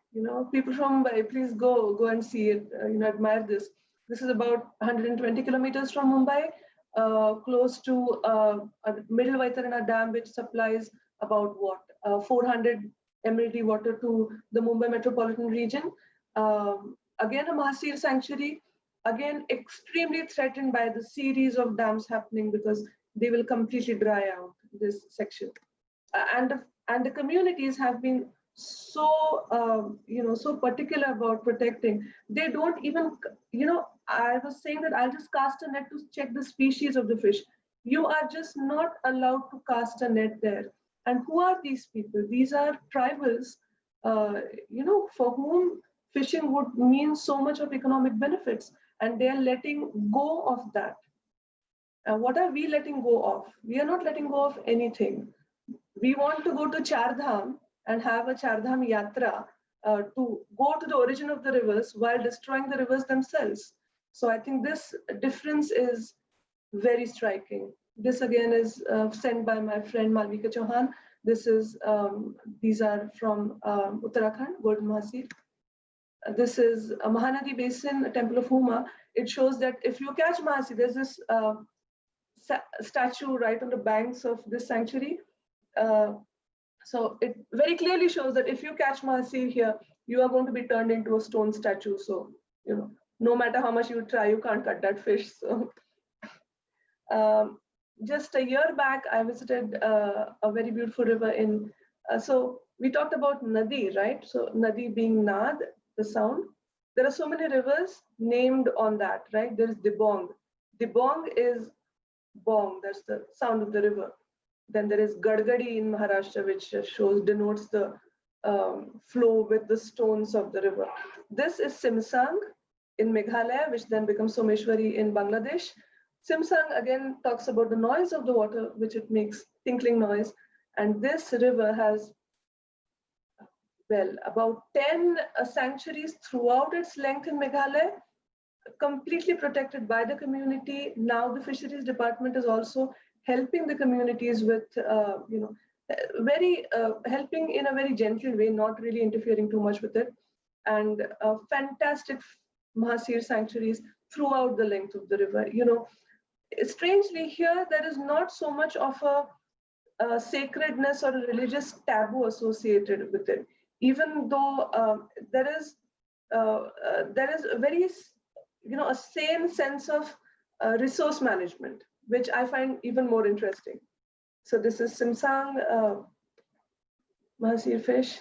Speaker 3: People from Mumbai, please go and see it. Admire this. This is about 120 kilometers from Mumbai, close to a middle Vaitarana dam, which supplies about 400 MLD water to the Mumbai metropolitan region. Again, a Mahasir sanctuary, again extremely threatened by the series of dams happening, because they will completely dry out this section. And the communities have been so so particular about protecting. They don't even, I was saying that I'll just cast a net to check the species of the fish. You are just not allowed to cast a net there. And who are these people? These are tribals, for whom fishing would mean so much of economic benefits, and they are letting go of that. And what are we letting go of? We are not letting go of anything. We want to go to Char Dham and have a Char Dham Yatra to go to the origin of the rivers while destroying the rivers themselves. So I think this difference is very striking. This again is sent by my friend Malvika Chauhan. These are from Uttarakhand, Golden Mahasir. This is a Mahanadi Basin, a temple of Huma. It shows that if you catch Mahasir, there's this statue right on the banks of this sanctuary. So it very clearly shows that if you catch Mahasir here, you are going to be turned into a stone statue. So, no matter how much you try, you can't cut that fish. So, just a year back, I visited a very beautiful river in, so we talked about Nadi, right? So Nadi being Nad, the sound. There are so many rivers named on that, right? There is Dibong. Dibong is bong, that's the sound of the river. Then there is Gadgadi in Maharashtra, which denotes the flow with the stones of the river. This is Simsang in Meghalaya, which then becomes Someshwari in Bangladesh. Simsang again talks about the noise of the water, which it makes tinkling noise. And this river has, well, about 10 sanctuaries throughout its length in Meghalaya, completely protected by the community. Now the fisheries department is also helping the communities with, helping in a very gentle way, not really interfering too much with it. And fantastic Mahasir sanctuaries throughout the length of the river. Strangely here, there is not so much of a sacredness or a religious taboo associated with it, even though there is a very, a sane sense of resource management, which I find even more interesting. So this is Simsang Mahasir fish.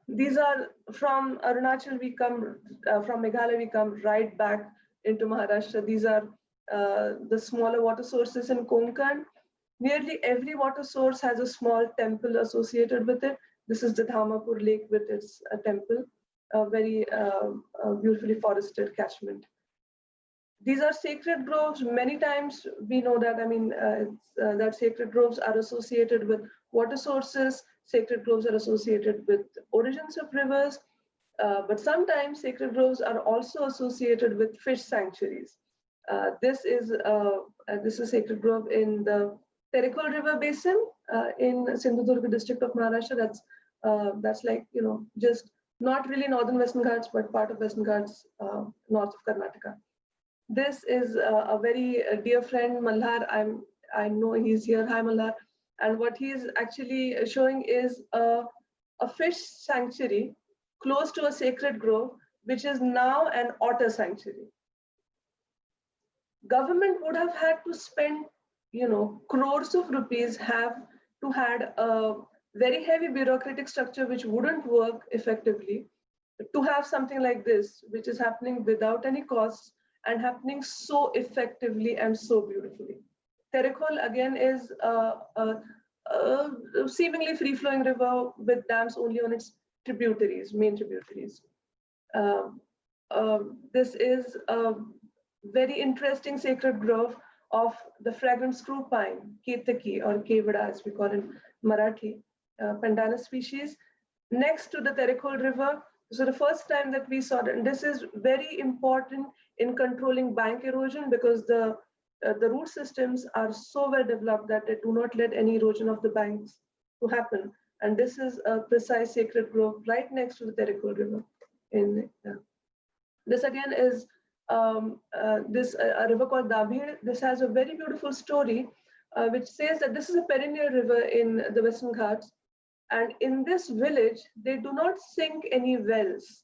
Speaker 3: These are from Arunachal. We come from Meghalaya. We come right back into Maharashtra. These are the smaller water sources in Konkan. Nearly every water source has a small temple associated with it. This is the Dhamapur Lake with its temple, a very beautifully forested catchment. These are sacred groves. Many times we know that, that sacred groves are associated with water sources, sacred groves are associated with origins of rivers, but sometimes sacred groves are also associated with fish sanctuaries. This is a sacred grove in the Terikol River Basin in Sindhudurga district of Maharashtra. That's like, just not really northern Western Ghats, but part of Western Ghats north of Karnataka. This is a very dear friend, Malhar. I know he's here. Hi, Malhar. And what he is actually showing is a fish sanctuary close to a sacred grove, which is now an otter sanctuary. Government would have had to spend, crores of rupees, have to had a very heavy bureaucratic structure which wouldn't work effectively, to have something like this, which is happening without any costs and happening so effectively and so beautifully. Terekol again is a seemingly free-flowing river with dams only on its tributaries, main tributaries. Um, this is a very interesting sacred grove of the fragrant screw pine, Ketaki or Kevada as we call it in Marathi, Pandanus species, next to the Terekol River. So the first time that we saw it, and this is very important in controlling bank erosion because the root systems are so well developed that they do not let any erosion of the banks to happen. And this is a precise sacred grove right next to the Terekol River. This again is a river called Dabhir. This has a very beautiful story which says that this is a perennial river in the Western Ghats. And in this village, they do not sink any wells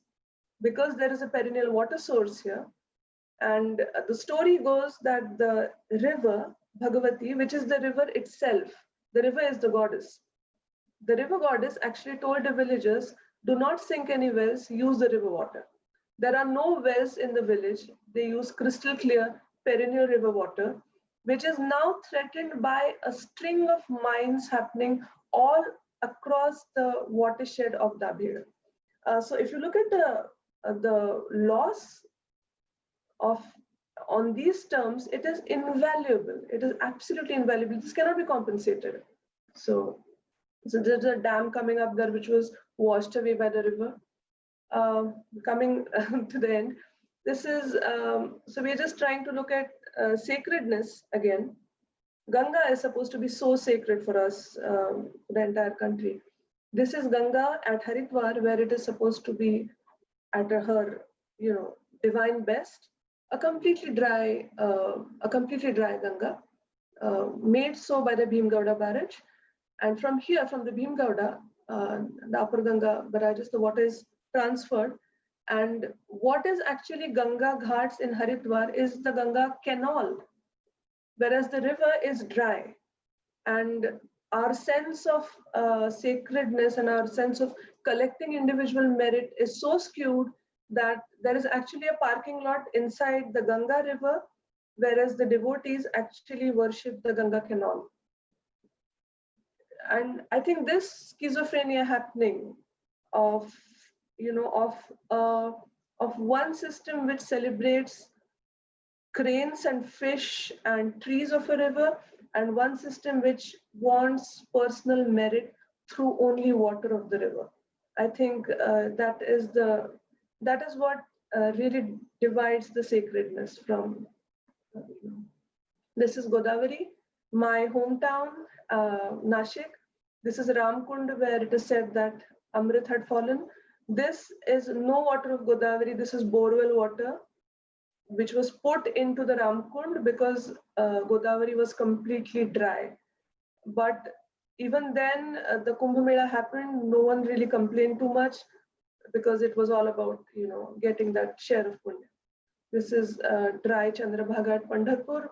Speaker 3: because there is a perennial water source here. And the story goes that the river, Bhagavati, which is the river itself, the river is the goddess. The river goddess actually told the villagers, do not sink any wells, use the river water. There are no wells in the village. They use crystal clear perennial river water, which is now threatened by a string of mines happening all across the watershed of Dabhir. So if you look at the loss of on these terms, it is invaluable. It is absolutely invaluable. This cannot be compensated. So there's a dam coming up there which was washed away by the river. Coming to the end, this is so we're just trying to look at sacredness again. Ganga is supposed to be so sacred for us, the entire country. This is Ganga at Haridwar, where it is supposed to be at her, divine best. A completely dry Ganga, made so by the Bhimgowda barrage. And from here, from the Bhimgowda, the upper Ganga barrages, the water is transferred. And what is actually Ganga Ghats in Haridwar is the Ganga canal, whereas the river is dry. And our sense of sacredness and our sense of collecting individual merit is so skewed that there is actually a parking lot inside the Ganga river, whereas the devotees actually worship the Ganga canal. And I think this schizophrenia happening of one system which celebrates cranes and fish and trees of a river, and one system which wants personal merit through only water of the river. I think that is what really divides the sacredness from. This is Godavari, my hometown, Nashik. This is Ramkund, where it is said that Amrit had fallen. This is no water of Godavari. This is borewell water, which was put into the Ramkund because Godavari was completely dry. But even then, the Kumbh Mela happened. No one really complained too much because it was all about, getting that share of punya. This is dry Chandrabhaga at Pandharpur.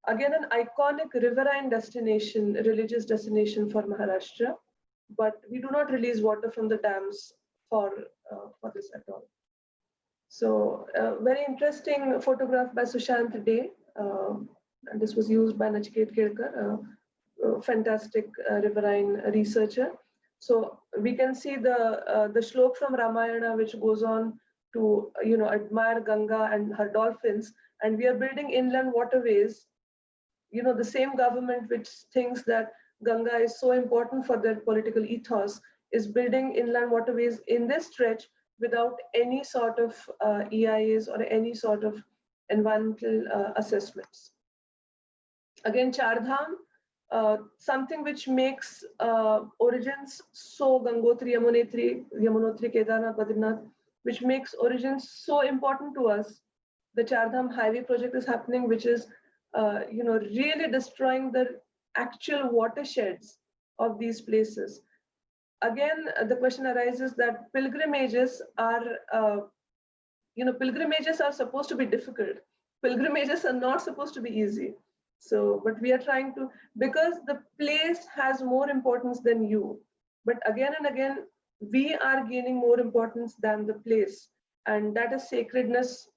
Speaker 3: Again, an iconic riverine destination, religious destination for Maharashtra. But we do not release water from the dams for this at all. So very interesting photograph by Sushant Day. And this was used by Nachiket Kelkar, a fantastic riverine researcher. So we can see the shlok from Ramayana, which goes on to admire Ganga and her dolphins. And we are building inland waterways. The same government which thinks that Ganga is so important for their political ethos is building inland waterways in this stretch without any sort of EIAs or any sort of environmental assessments. Again, Chardham, something which makes origins so Gangotri, Yamunotri, Kedarnath, Badrinath, which makes origins so important to us. The Chardham highway project is happening, which is really destroying the actual watersheds of these places. Again, the question arises that pilgrimages are, pilgrimages are supposed to be difficult. Pilgrimages are not supposed to be easy. So, but we are trying to, because the place has more importance than you. But again and again, we are gaining more importance than the place. And that is sacredness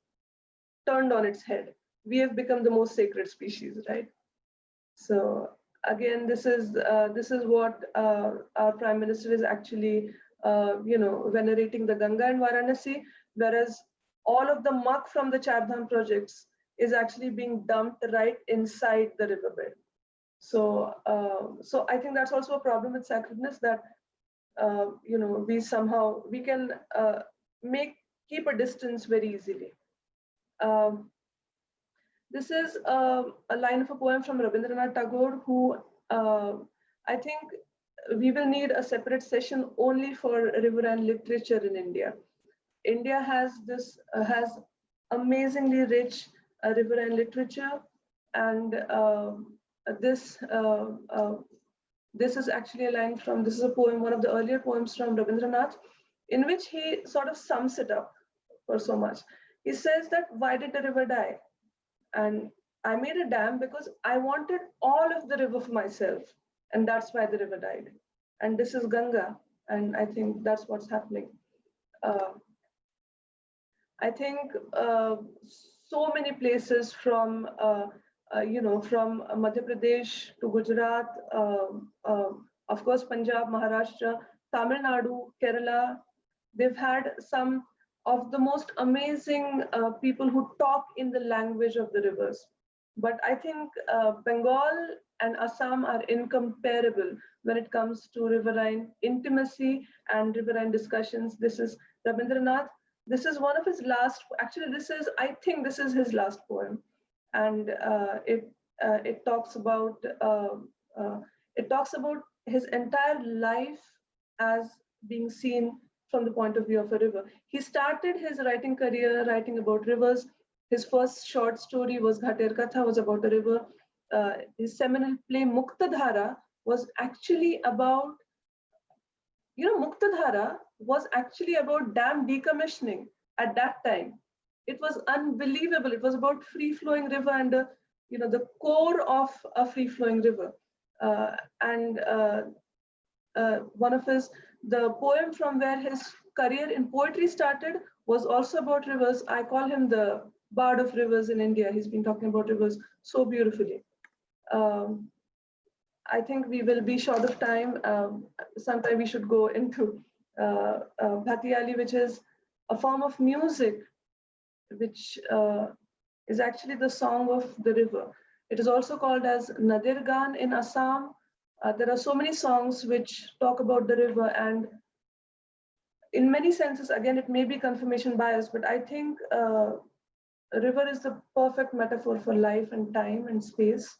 Speaker 3: turned on its head. We have become the most sacred species, right? So again, this is what our Prime Minister is actually, venerating the Ganga in Varanasi, whereas all of the muck from the Chardham projects is actually being dumped right inside the riverbed. So, so I think that's also a problem with sacredness, that we can keep a distance very easily. This is a line of a poem from Rabindranath Tagore, who I think we will need a separate session only for river and literature in India. India has amazingly rich river and literature, and this is actually a line from, this is a poem, one of the earlier poems from Rabindranath, in which he sort of sums it up for so much. He says that, why did the river die? And I made a dam because I wanted all of the river for myself. And that's why the river died. And this is Ganga. And I think that's what's happening. I think so many places from, from Madhya Pradesh to Gujarat, of course, Punjab, Maharashtra, Tamil Nadu, Kerala, they've had some of the most amazing people who talk in the language of the rivers. But I think Bengal and Assam are incomparable when it comes to riverine intimacy and riverine discussions. This is Rabindranath. This is one of his last, actually I think this is his last poem. And it talks about his entire life as being seen from the point of view of a river. He started his writing career writing about rivers. His first short story was Ghater Katha, was about a river. His seminal play Muktadhara was actually about, Muktadhara was actually about dam decommissioning at that time. It was unbelievable. It was about free-flowing river and the core of a free-flowing river. The poem from where his career in poetry started was also about rivers. I call him the bard of rivers in India. He's been talking about rivers so beautifully. I think we will be short of time. Sometime we should go into Bhatiyali, which is a form of music, which is actually the song of the river. It is also called as Nadir Gan in Assam. There are so many songs which talk about the river, and in many senses, again, it may be confirmation bias, but I think a river is the perfect metaphor for life and time and space.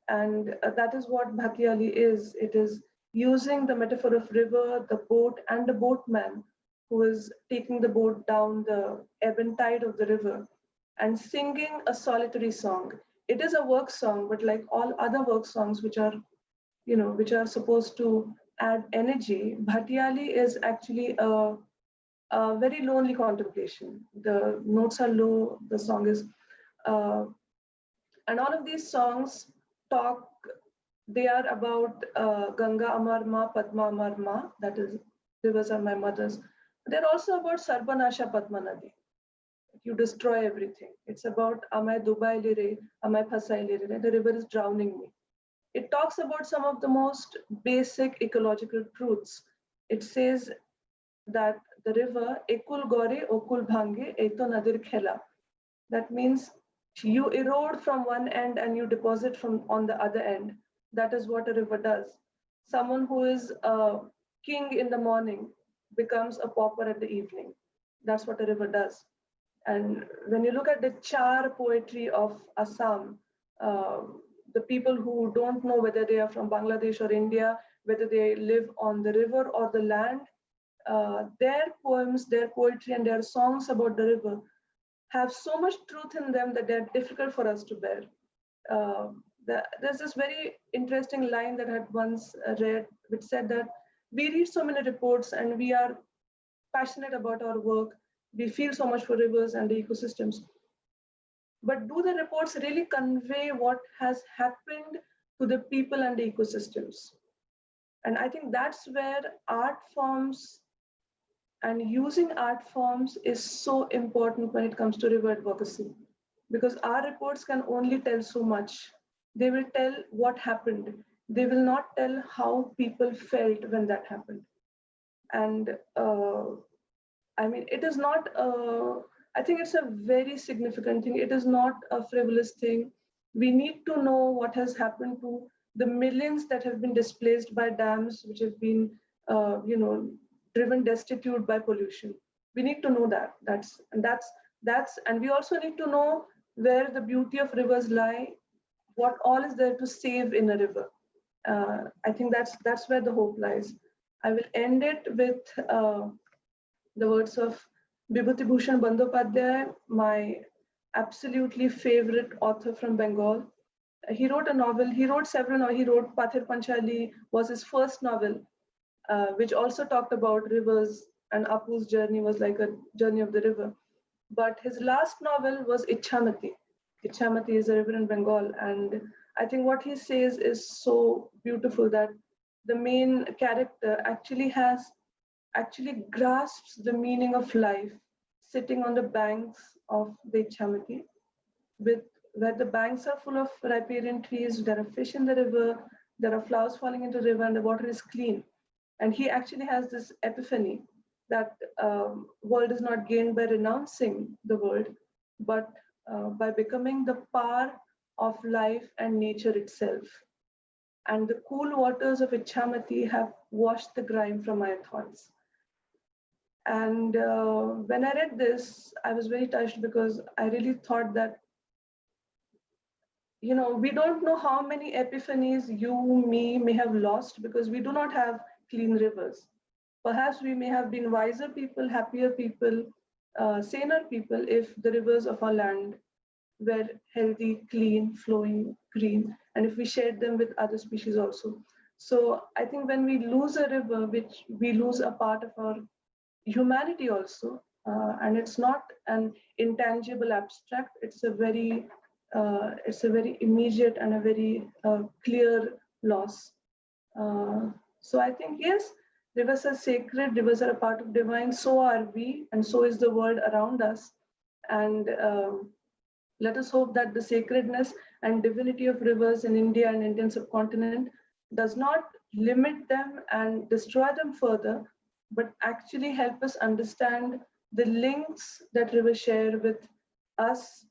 Speaker 3: And that is what Bhatiyali is. It is using the metaphor of river, the boat, and the boatman who is taking the boat down the ebb and tide of the river and singing a solitary song. It is a work song, but like all other work songs which are supposed to add energy, Bhatiyali is actually a very lonely contemplation. The notes are low, the song is, and all of these songs they are about Ganga Amar Ma, Padma Amar Ma, that is, rivers are my mothers. They're also about Sarbanasha Padma Nadi. You destroy everything. It's about Amai Dubai Lire, Amai Phasai Lire, the river is drowning me. It talks about some of the most basic ecological truths. It says that the river, Ekul Gore, Okul Bhange, Eto Nadir Khela. That means you erode from one end and you deposit from on the other end. That is what a river does. Someone who is a king in the morning becomes a pauper at the evening. That's what a river does. And when you look at the Char poetry of Assam, the people who don't know whether they are from Bangladesh or India, whether they live on the river or the land, their poems, their poetry, and their songs about the river have so much truth in them that they're difficult for us to bear. There's this very interesting line that I had once read, which said that we read so many reports and we are passionate about our work. We feel so much for rivers and the ecosystems. But do the reports really convey what has happened to the people and the ecosystems? And I think that's where art forms and using art forms is so important when it comes to river advocacy, because our reports can only tell so much. They will tell what happened. They will not tell how people felt when that happened. And I mean, it is not, I think it's a very significant thing. It is not a frivolous thing. We need to know what has happened to the millions that have been displaced by dams, which have been, driven destitute by pollution. We need to know that. And we also need to know where the beauty of rivers lie, what all is there to save in a river. I think that's where the hope lies. I will end it with the words of Bibhuti Bhushan Bandyopadhyay, my absolutely favorite author from Bengal. He wrote a novel, he wrote several novels. He wrote Pathir Panchali was his first novel, which also talked about rivers, and Apu's journey was like a journey of the river. But his last novel was Ichamati. Ichamati is a river in Bengal. And I think what he says is so beautiful, that the main character actually grasps the meaning of life sitting on the banks of the Ichamati, with where the banks are full of riparian trees, there are fish in the river, there are flowers falling into the river, and the water is clean. And he actually has this epiphany that world is not gained by renouncing the world, but by becoming the power of life and nature itself. And the cool waters of Ichamati have washed the grime from my thoughts. And when I read this, I was very touched, because I really thought that, we don't know how many epiphanies you, me may have lost because we do not have clean rivers. Perhaps we may have been wiser people, happier people, saner people if the rivers of our land were healthy, clean, flowing, green, and if we shared them with other species also. So I think when we lose a river, which we lose a part of our humanity also, and it's not an intangible abstract, it's a very immediate and a very clear loss. So I think, yes, rivers are sacred, rivers are a part of divine, so are we, and so is the world around us. And let us hope that the sacredness and divinity of rivers in India and Indian subcontinent does not limit them and destroy them further, but actually help us understand the links that rivers share with us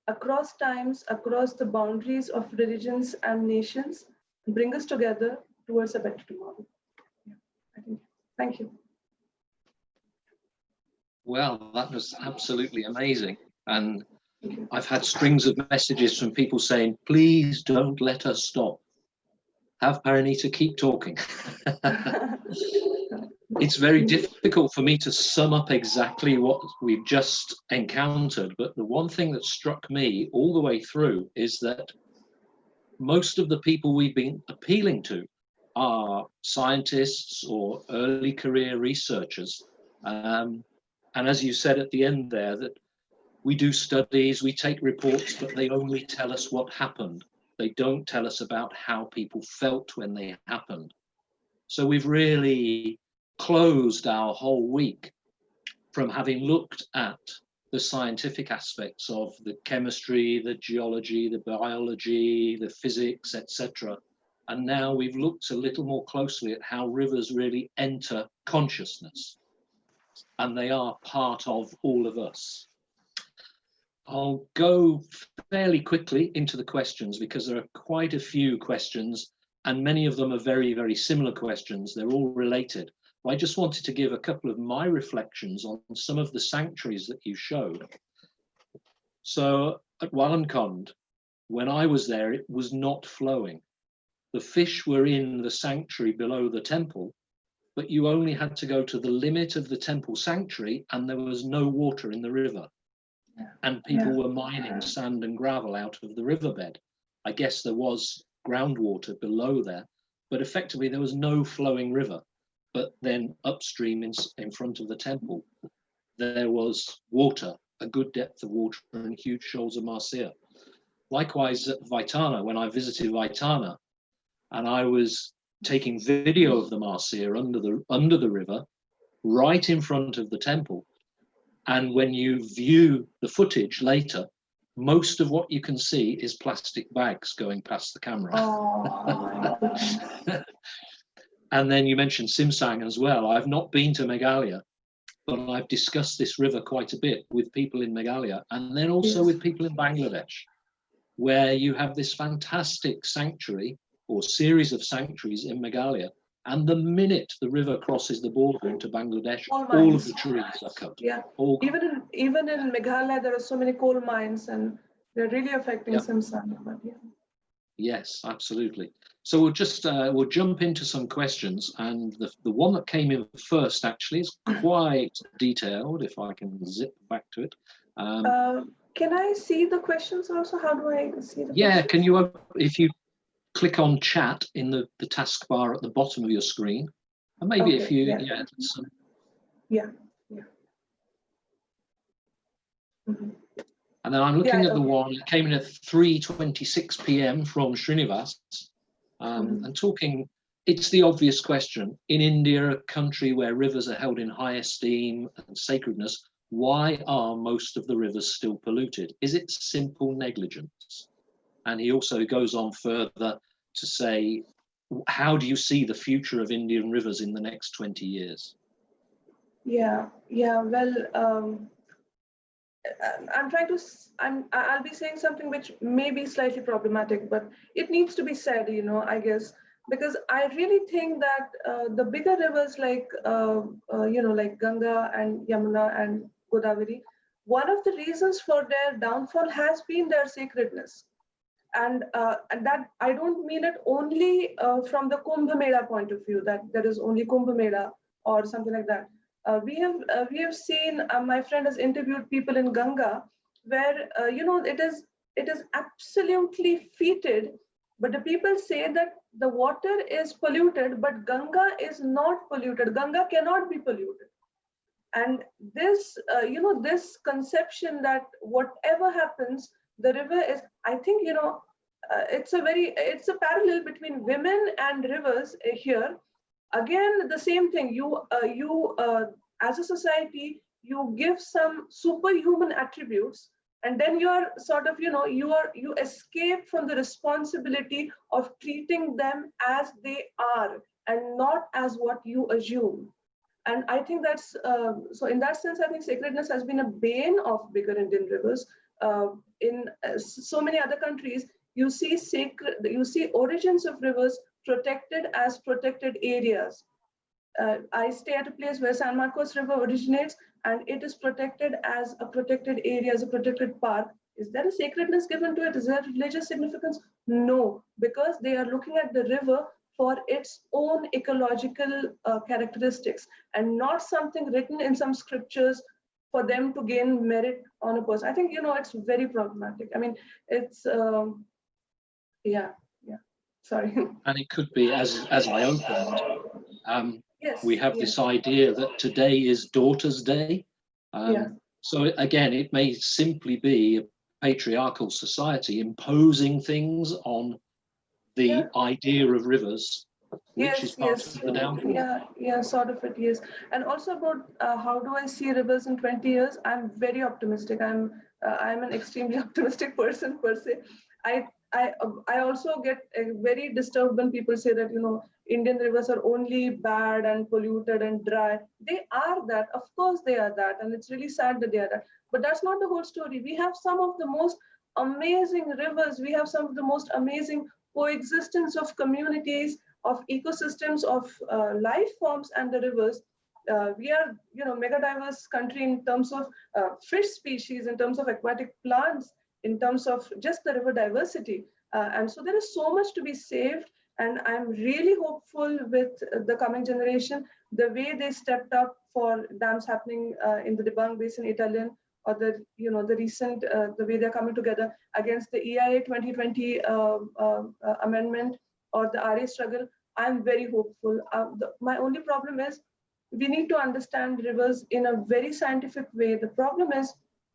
Speaker 3: across times, across the boundaries of religions and nations, bring us together towards a better tomorrow. Yeah, I think. Thank you.
Speaker 2: Well, that was absolutely amazing. And I've had strings of messages from people saying, please don't let us stop. Have Parineeta keep talking. It's very difficult for me to sum up exactly what we've just encountered, but the one thing that struck me all the way through is that most of the people we've been appealing to are scientists or early career researchers. And as you said at the end there, that we do studies, we take reports, but they only tell us what happened. They don't tell us about how people felt when they happened. So we've really closed our whole week from having looked at the scientific aspects of the chemistry, the geology, the biology, the physics, etc. And now we've looked a little more closely at how rivers really enter consciousness, and they are part of all of us. I'll go fairly quickly into the questions because there are quite a few questions, and many of them are very, very similar questions. They're all related. I just wanted to give a couple of my reflections on some of the sanctuaries that you showed. So at Wallenkond, when I was there, it was not flowing. The fish were in the sanctuary below the temple, but you only had to go to the limit of the temple sanctuary and there was no water in the river. And people were mining sand and gravel out of the riverbed. I guess there was groundwater below there, but effectively there was no flowing river. But then upstream in front of the temple, there was water, a good depth of water and huge shoals of marcia. Likewise at Vaitana, when I visited Vaitana, and I was taking video of the marcia under the river, right in front of the temple. And when you view the footage later, most of what you can see is plastic bags going past the camera.
Speaker 3: Oh.
Speaker 2: And then you mentioned Simsang as well. I've not been to Meghalaya, but I've discussed this river quite a bit with people in Meghalaya, and then also
Speaker 3: Yes.
Speaker 2: with people in Bangladesh, where you have this fantastic sanctuary or series of sanctuaries in Meghalaya. And the minute the river crosses the border into Bangladesh, all of the trees are cut.
Speaker 3: Yeah.
Speaker 2: All
Speaker 3: Even in Meghalaya, there are so many coal mines, and they're really affecting Simsang. But yeah.
Speaker 2: Yes, absolutely. So we'll just we'll jump into some questions, and the one that came in first actually is quite detailed. If I can zip back to it.
Speaker 3: Can I see the questions also? How do I see the
Speaker 2: Yeah,
Speaker 3: questions?
Speaker 2: can you, if you click on chat in the taskbar at the bottom of your screen, and maybe if you,
Speaker 3: Yeah. Mm-hmm.
Speaker 2: And then I'm looking at the one that came in at 3:26 p.m. from Srinivas, and talking, it's the obvious question. In India, a country where rivers are held in high esteem and sacredness, why are most of the rivers still polluted? Is it simple negligence? And he also goes on further to say, how do you see the future of Indian rivers in the next 20 years?
Speaker 3: Yeah, well, I'll be saying something which may be slightly problematic, but it needs to be said, I guess, because I really think that the bigger rivers like Ganga and Yamuna and Godavari, one of the reasons for their downfall has been their sacredness. And that I don't mean it only from the Kumbh Mela point of view, that there is only Kumbh Mela or something like that. We have seen, my friend has interviewed people in Ganga where it is absolutely fetid, but the people say that the water is polluted, but Ganga is not polluted. Ganga cannot be polluted. And this this conception that whatever happens, the river is, I think, it's a parallel between women and rivers here. Again, the same thing. You as a society, you give some superhuman attributes, and then you're sort of, you escape from the responsibility of treating them as they are and not as what you assume. And I think that's so. In that sense, I think sacredness has been a bane of bigger Indian rivers. In so many other countries, you see origins of rivers protected as protected areas. I stay at a place where San Marcos River originates, and it is protected as a protected area, as a protected park. Is there a sacredness given to it? Is there religious significance? No, because they are looking at the river for its own ecological characteristics, and not something written in some scriptures for them to gain merit on a person. I think, it's very problematic. I mean, it's yeah. Sorry.
Speaker 2: And it could be, as I opened,
Speaker 3: Yes,
Speaker 2: we have this idea that today is Daughter's Day. So again, it may simply be a patriarchal society imposing things on the idea of rivers, which is part of the downfall.
Speaker 3: Yeah, sort of it is. And also about how do I see rivers in 20 years? I'm very optimistic. I'm an extremely optimistic person per se. I also get very disturbed when people say that, Indian rivers are only bad and polluted and dry. They are that, of course they are that, and it's really sad that they are that. But that's not the whole story. We have some of the most amazing rivers. We have some of the most amazing coexistence of communities, of ecosystems, of life forms and the rivers. We are, mega diverse country in terms of fish species, in terms of aquatic plants, in terms of just the river diversity. And so there is so much to be saved. And I'm really hopeful with the coming generation, the way they stepped up for dams happening in the Dibang Basin Italian, or the recent, the way they're coming together against the EIA 2020 amendment or the RA struggle, I'm very hopeful. My only problem is we need to understand rivers in a very scientific way. The problem is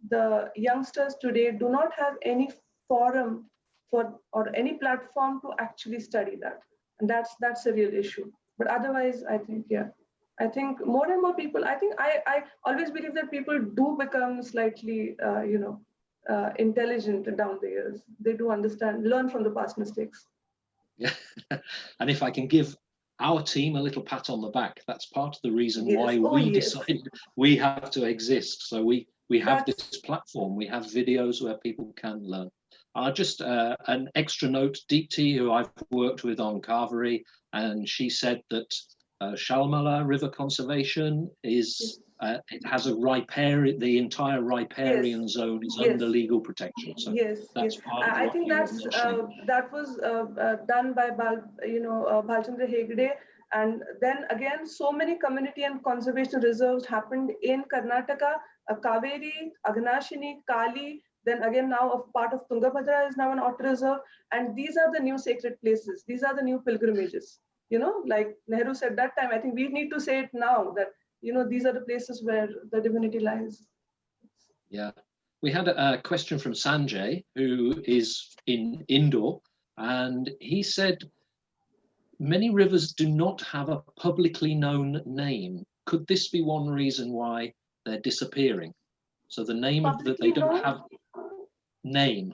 Speaker 3: the youngsters today do not have any forum or any platform to actually study that. And that's a real issue. But otherwise, I think, yeah. I think more and more people, I always believe that people do become slightly, intelligent down the years. They do understand, learn from the past mistakes.
Speaker 2: Yeah. And if I can give our team a little pat on the back, that's part of the reason why we decided we have to exist. So we have this platform, we have videos where people can learn. Just an extra note, Deepti, who I've worked with on Kaveri, and she said that Shalmala River Conservation is, it has a riparian, the entire riparian zone is under legal protection. So that's part of
Speaker 3: I think that was done by Bhalchandra Hegde. And then again, so many community and conservation reserves happened in Karnataka, Kaveri, Agnashini, Kali, then again now a part of Tungabhadra is now an otter reserve. And these are the new sacred places. These are the new pilgrimages. Like Nehru said that time, I think we need to say it now that, these are the places where the divinity lies.
Speaker 2: Yeah. We had a question from Sanjay, who is in Indore, and he said, many rivers do not have a publicly known name. Could this be one reason why they're disappearing? So the name of that they don't have name.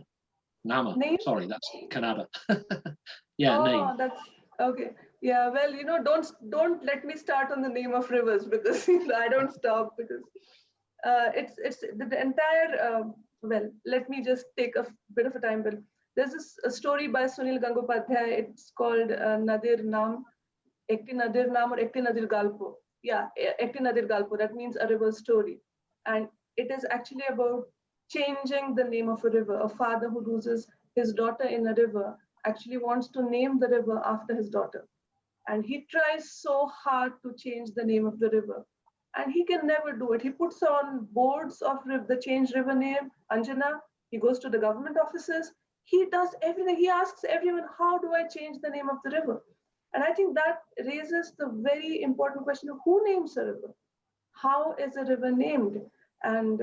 Speaker 2: Nama. Name? Sorry, that's Kannada. Yeah, name.
Speaker 3: That's okay. Yeah, well, don't let me start on the name of rivers because I don't stop because it's the entire. Well, let me just take a bit of a time. But there's a story by Sunil Gangopadhyay. It's called Nadir Nam, Ekti Nadir Nam or Ekti Nadir Galpo. Yeah, Ekti Nadir Galpo. That means a river story, and it is actually about changing the name of a river. A father who loses his daughter in a river actually wants to name the river after his daughter. And he tries so hard to change the name of the river. And he can never do it. He puts on boards of the change river name, Anjana. He goes to the government offices. He does everything. He asks everyone, how do I change the name of the river? And I think that raises the very important question of who names a river? How is a river named? And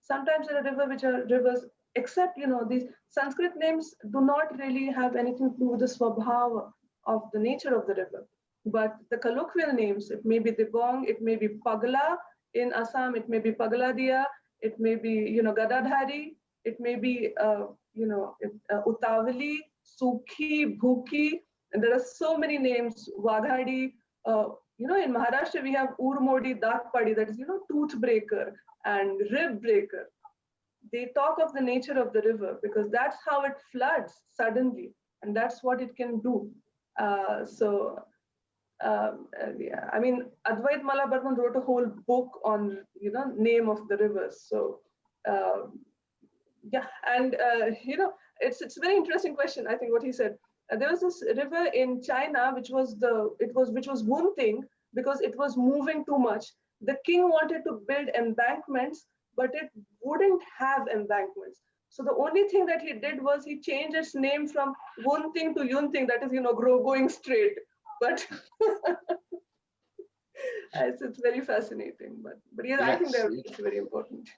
Speaker 3: sometimes there are rivers which are rivers, except, these Sanskrit names do not really have anything to do with the swabhava of the nature of the river. But the colloquial names, it may be Dibong, it may be Pagla in Assam, it may be Pagladia, it may be, Gadadhari, it may be, Utavali, Sukhi, Bhuki, and there are so many names, Waghadi. In Maharashtra, we have Urmodi, Dakpadi, that is, tooth breaker and rib breaker. They talk of the nature of the river because that's how it floods suddenly, and that's what it can do. Yeah, I mean, Advait Mala Burman wrote a whole book on, name of the rivers. So, yeah, and it's a very interesting question. I think what he said. There was this river in China, which was Wunting, because it was moving too much. The king wanted to build embankments, but it wouldn't have embankments. So the only thing that he did was he changed its name from Wunting to Yunting, that is, going straight. But it's very fascinating. But yeah, yes, I think it's very important.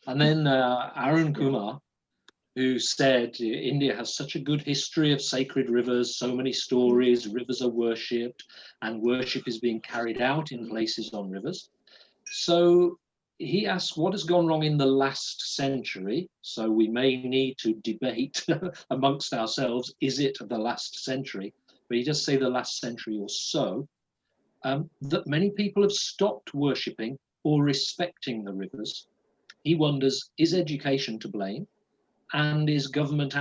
Speaker 2: And then Arun Kumar, who said India has such a good history of sacred rivers, so many stories, rivers are worshipped, and worship is being carried out in places on rivers. So he asks, what has gone wrong in the last century? So we may need to debate amongst ourselves, is it the last century? But he does say the last century or so, that many people have stopped worshipping or respecting the rivers. He wonders, is education to blame? And is government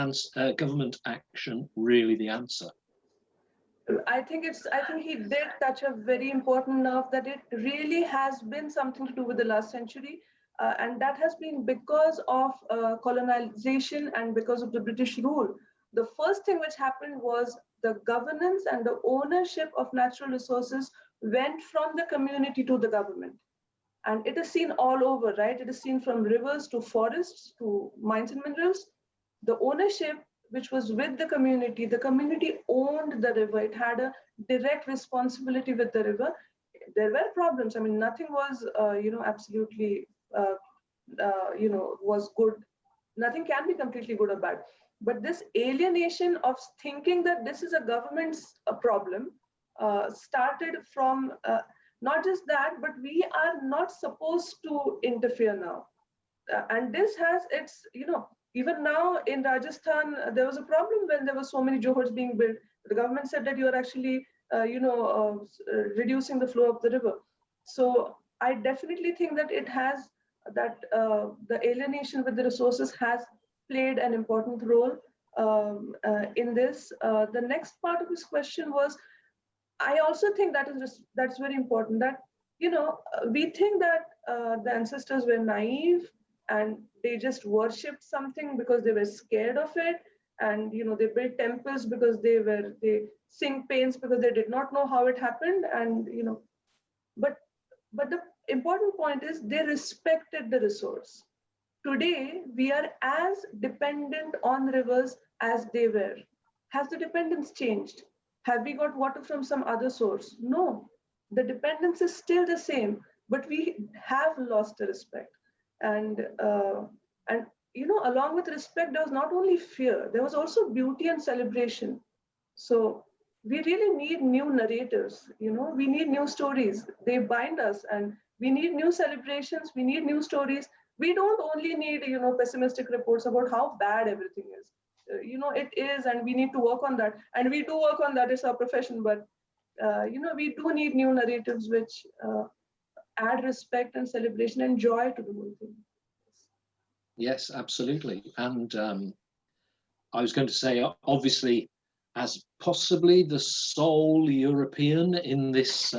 Speaker 2: action really the answer?
Speaker 3: I think he did touch a very important nerve, that it really has been something to do with the last century. And that has been because of colonization and because of the British rule. The first thing which happened was the governance and the ownership of natural resources went from the community to the government. And it is seen all over, right? It is seen from rivers to forests to mines and minerals. The ownership, which was with the community owned the river. It had a direct responsibility with the river. There were problems. I mean, nothing was, absolutely, was good. Nothing can be completely good or bad. But this alienation of thinking that this is a government's problem started from not just that, but we are not supposed to interfere now. And this has its, even now in Rajasthan, there was a problem when there were so many johars being built. The government said that you are actually, reducing the flow of the river. So I definitely think that it has that the alienation with the resources has played an important role in this. The next part of this question was, I also think that's very important. That we think that the ancestors were naive and they just worshipped something because they were scared of it, and they built temples because they sing pains because they did not know how it happened, and but the important point is they respected the resource. Today, we are as dependent on rivers as they were. Has the dependence changed? Have we got water from some other source? No. The dependence is still the same, but we have lost the respect. And along with respect, there was not only fear, there was also beauty and celebration. So we really need new narratives. We need new stories. They bind us, and we need new celebrations. We need new stories. We don't only need pessimistic reports about how bad everything is. It is, and we need to work on that, and we do work on that. It's our profession, but we do need new narratives which add respect and celebration and joy to the whole thing.
Speaker 2: Yes, absolutely. And I was going to say, obviously, as possibly the sole European in this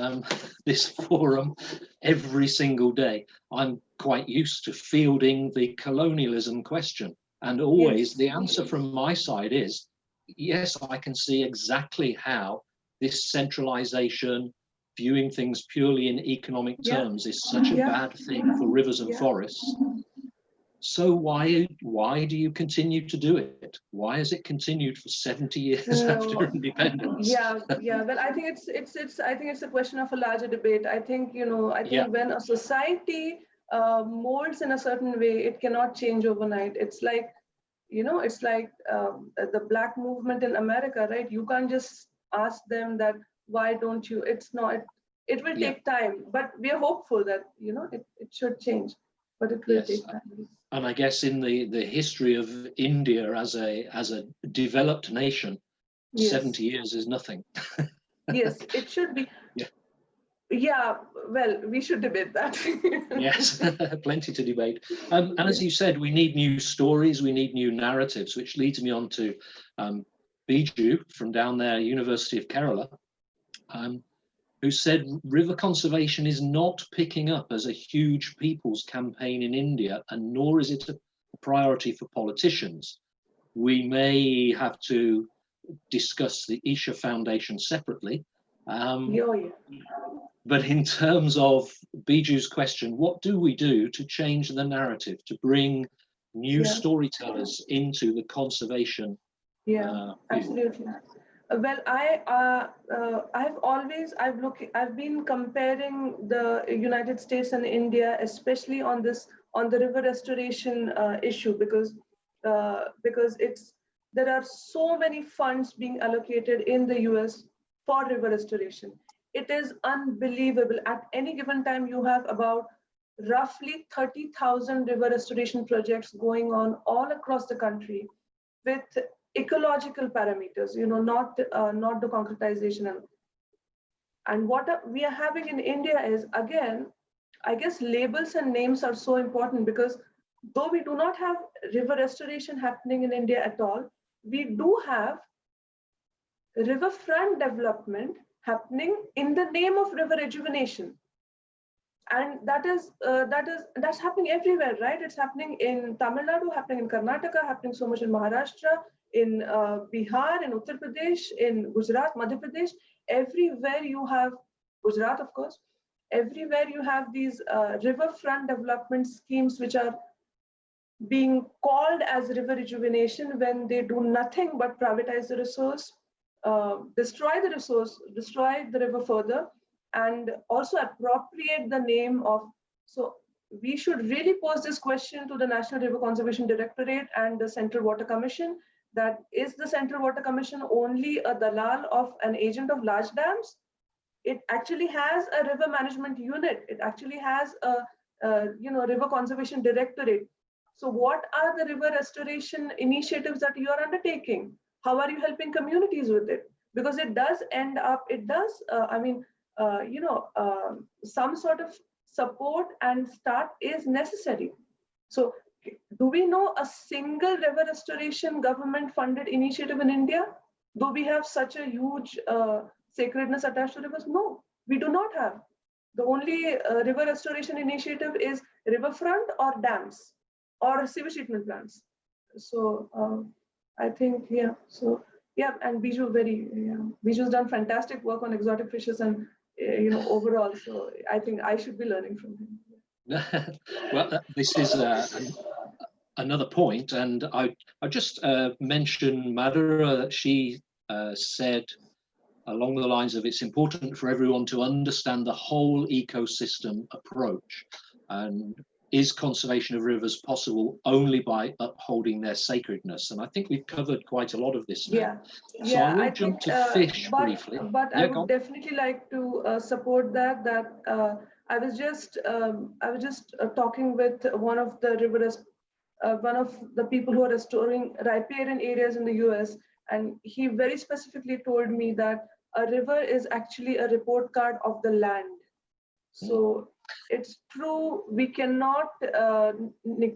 Speaker 2: this forum every single day, I'm quite used to fielding the colonialism question. And always the answer from my side is, yes, I can see exactly how this centralization, viewing things purely in economic terms, is such a bad thing for rivers and forests. So why do you continue to do it? Why has it continued for 70 years after independence?
Speaker 3: Well, I think it's a question of a larger debate. I think when a society molds in a certain way, it cannot change overnight. It's like the Black movement in America, right? You can't just ask them that why don't you? It's not. It will take time, but we are hopeful that it should change, but it will take time.
Speaker 2: And I guess in the history of India as a developed nation, 70 years is nothing.
Speaker 3: Yes, it should be. Yeah, well, we should debate that.
Speaker 2: Yes, plenty to debate. And as you said, we need new stories, we need new narratives, which leads me on to Biju from down there, University of Kerala, who said river conservation is not picking up as a huge people's campaign in India, and nor is it a priority for politicians. We may have to discuss the Isha Foundation separately. But in terms of Biju's question, what do we do to change the narrative, to bring new storytellers into the conservation?
Speaker 3: Absolutely. Well, I've been comparing the United States and India, especially on the river restoration issue, because there are so many funds being allocated in the US for river restoration. It is unbelievable. At any given time, you have about roughly 30,000 river restoration projects going on all across the country with ecological parameters, not the concretization. And what we are having in India is, again, I guess labels and names are so important, because though we do not have river restoration happening in India at all, we do have riverfront development happening in the name of river rejuvenation. And that's happening everywhere, right? It's happening in Tamil Nadu, happening in Karnataka, happening so much in Maharashtra, in Bihar, in Uttar Pradesh, in Gujarat, Madhya Pradesh. Everywhere you have, Gujarat, of course, everywhere you have these riverfront development schemes which are being called as river rejuvenation when they do nothing but privatize the resource, destroy the resource, destroy the river further, and also appropriate the name of. So we should really pose this question to the National River Conservation Directorate and the Central Water Commission, that is the Central Water Commission only a dalal of an agent of large dams? It actually has a river management unit. It actually has a river conservation directorate. So what are the river restoration initiatives that you are undertaking? How are you helping communities with it? Because it does end up, it does, some sort of support and start is necessary. So do we know a single river restoration government funded initiative in India? Do we have such a huge sacredness attached to rivers? No, we do not have. The only river restoration initiative is riverfront or dams or sewage treatment plants. So I think, yeah. So yeah, and Biju's done fantastic work on exotic fishes and overall. So I think I should be learning from him.
Speaker 2: Well, this is another point, and I just mentioned Madhura, that she said along the lines of it's important for everyone to understand the whole ecosystem approach, and is conservation of rivers possible only by upholding their sacredness? And I think we've covered quite a lot of this now.
Speaker 3: Yeah,
Speaker 2: so I will jump to fish briefly.
Speaker 3: But I would definitely like to support that. I was just talking with one of the one of the people who are restoring riparian areas in the US, and he very specifically told me that a river is actually a report card of the land. So it's true, we cannot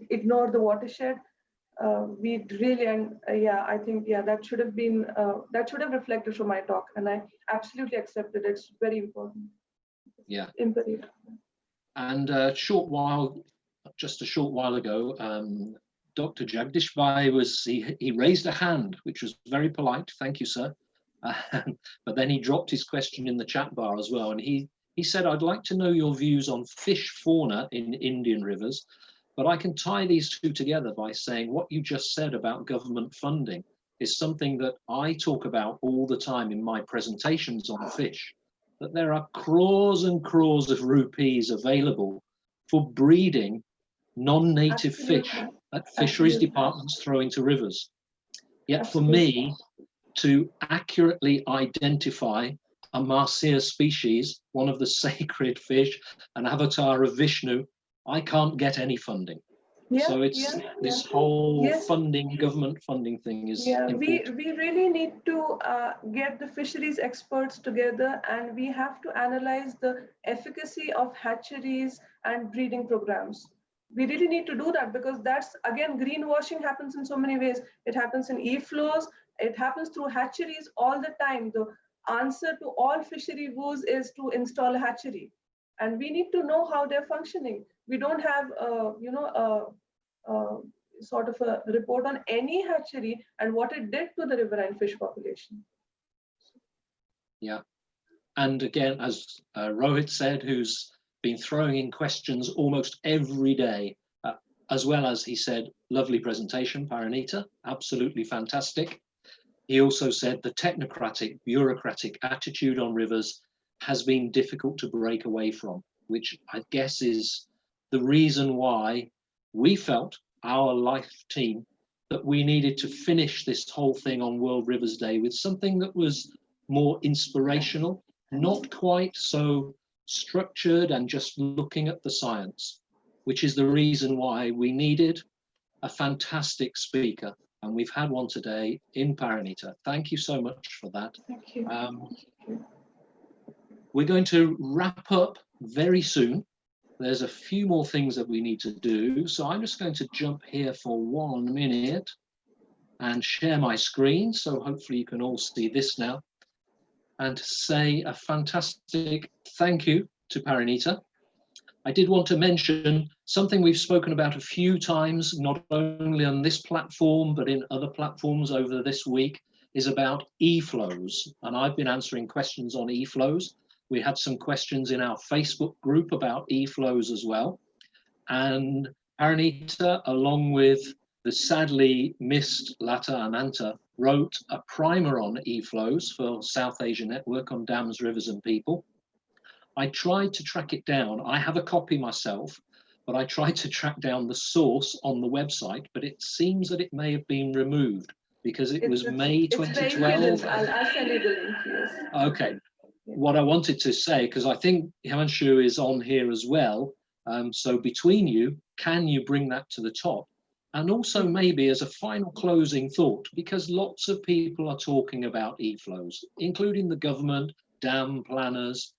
Speaker 3: ignore the watershed. We really, and I think, that should have been, that should have reflected from my talk, and I absolutely accept it. It's very important.
Speaker 2: Yeah.
Speaker 3: Imperative.
Speaker 2: And just a short while ago, Dr. Jagdish Bhai he raised a hand, which was very polite. Thank you, sir. But then he dropped his question in the chat bar as well. And he said, I'd like to know your views on fish fauna in Indian rivers, but I can tie these two together by saying what you just said about government funding is something that I talk about all the time in my presentations on fish, that there are crores and crores of rupees available for breeding non-native fish that fisheries departments throw into rivers. Yet for me to accurately identify a Marcia species, one of the sacred fish, an avatar of Vishnu, I can't get any funding. So it's this whole funding, government funding thing is important.
Speaker 3: We really need to get the fisheries experts together, and we have to analyze the efficacy of hatcheries and breeding programs. We really need to do that, because that's, again, greenwashing happens in so many ways. It happens in e-flows, it happens through hatcheries all the time. The answer to all fishery woes is to install a hatchery, and we need to know how they're functioning. We don't have sort of a report on any hatchery and what it did to the riverine fish population.
Speaker 2: Yeah, and again, as Rohit said, who's been throwing in questions almost every day, as well as he said, lovely presentation, Parineeta, absolutely fantastic. He also said the technocratic, bureaucratic attitude on rivers has been difficult to break away from, which I guess is the reason why we felt, our life team, that we needed to finish this whole thing on World Rivers Day with something that was more inspirational, not quite so structured and just looking at the science, which is the reason why we needed a fantastic speaker. And we've had one today in Parineeta. Thank you so much for that.
Speaker 3: Thank you.
Speaker 2: We're going to wrap up very soon. There's a few more things that we need to do. So I'm just going to jump here for 1 minute and share my screen. So hopefully you can all see this now, and say a fantastic thank you to Parineeta. I did want to mention something we've spoken about a few times, not only on this platform, but in other platforms over this week, is about e-flows. And I've been answering questions on e-flows. We had some questions in our Facebook group about e-flows as well. And Parineeta, along with the sadly missed Lata Amanta, wrote a primer on e-flows for South Asia Network on dams, rivers and people. I tried to track it down. I have a copy myself, but I tried to track down the source on the website, but it seems that it may have been removed because it was May 2012.
Speaker 3: I'll send you the link, yes.
Speaker 2: Okay. What I wanted to say, because I think Himanshu is on here as well, so between you, can you bring that to the top? And also maybe as a final closing thought, because lots of people are talking about e-flows, including the government, dam planners.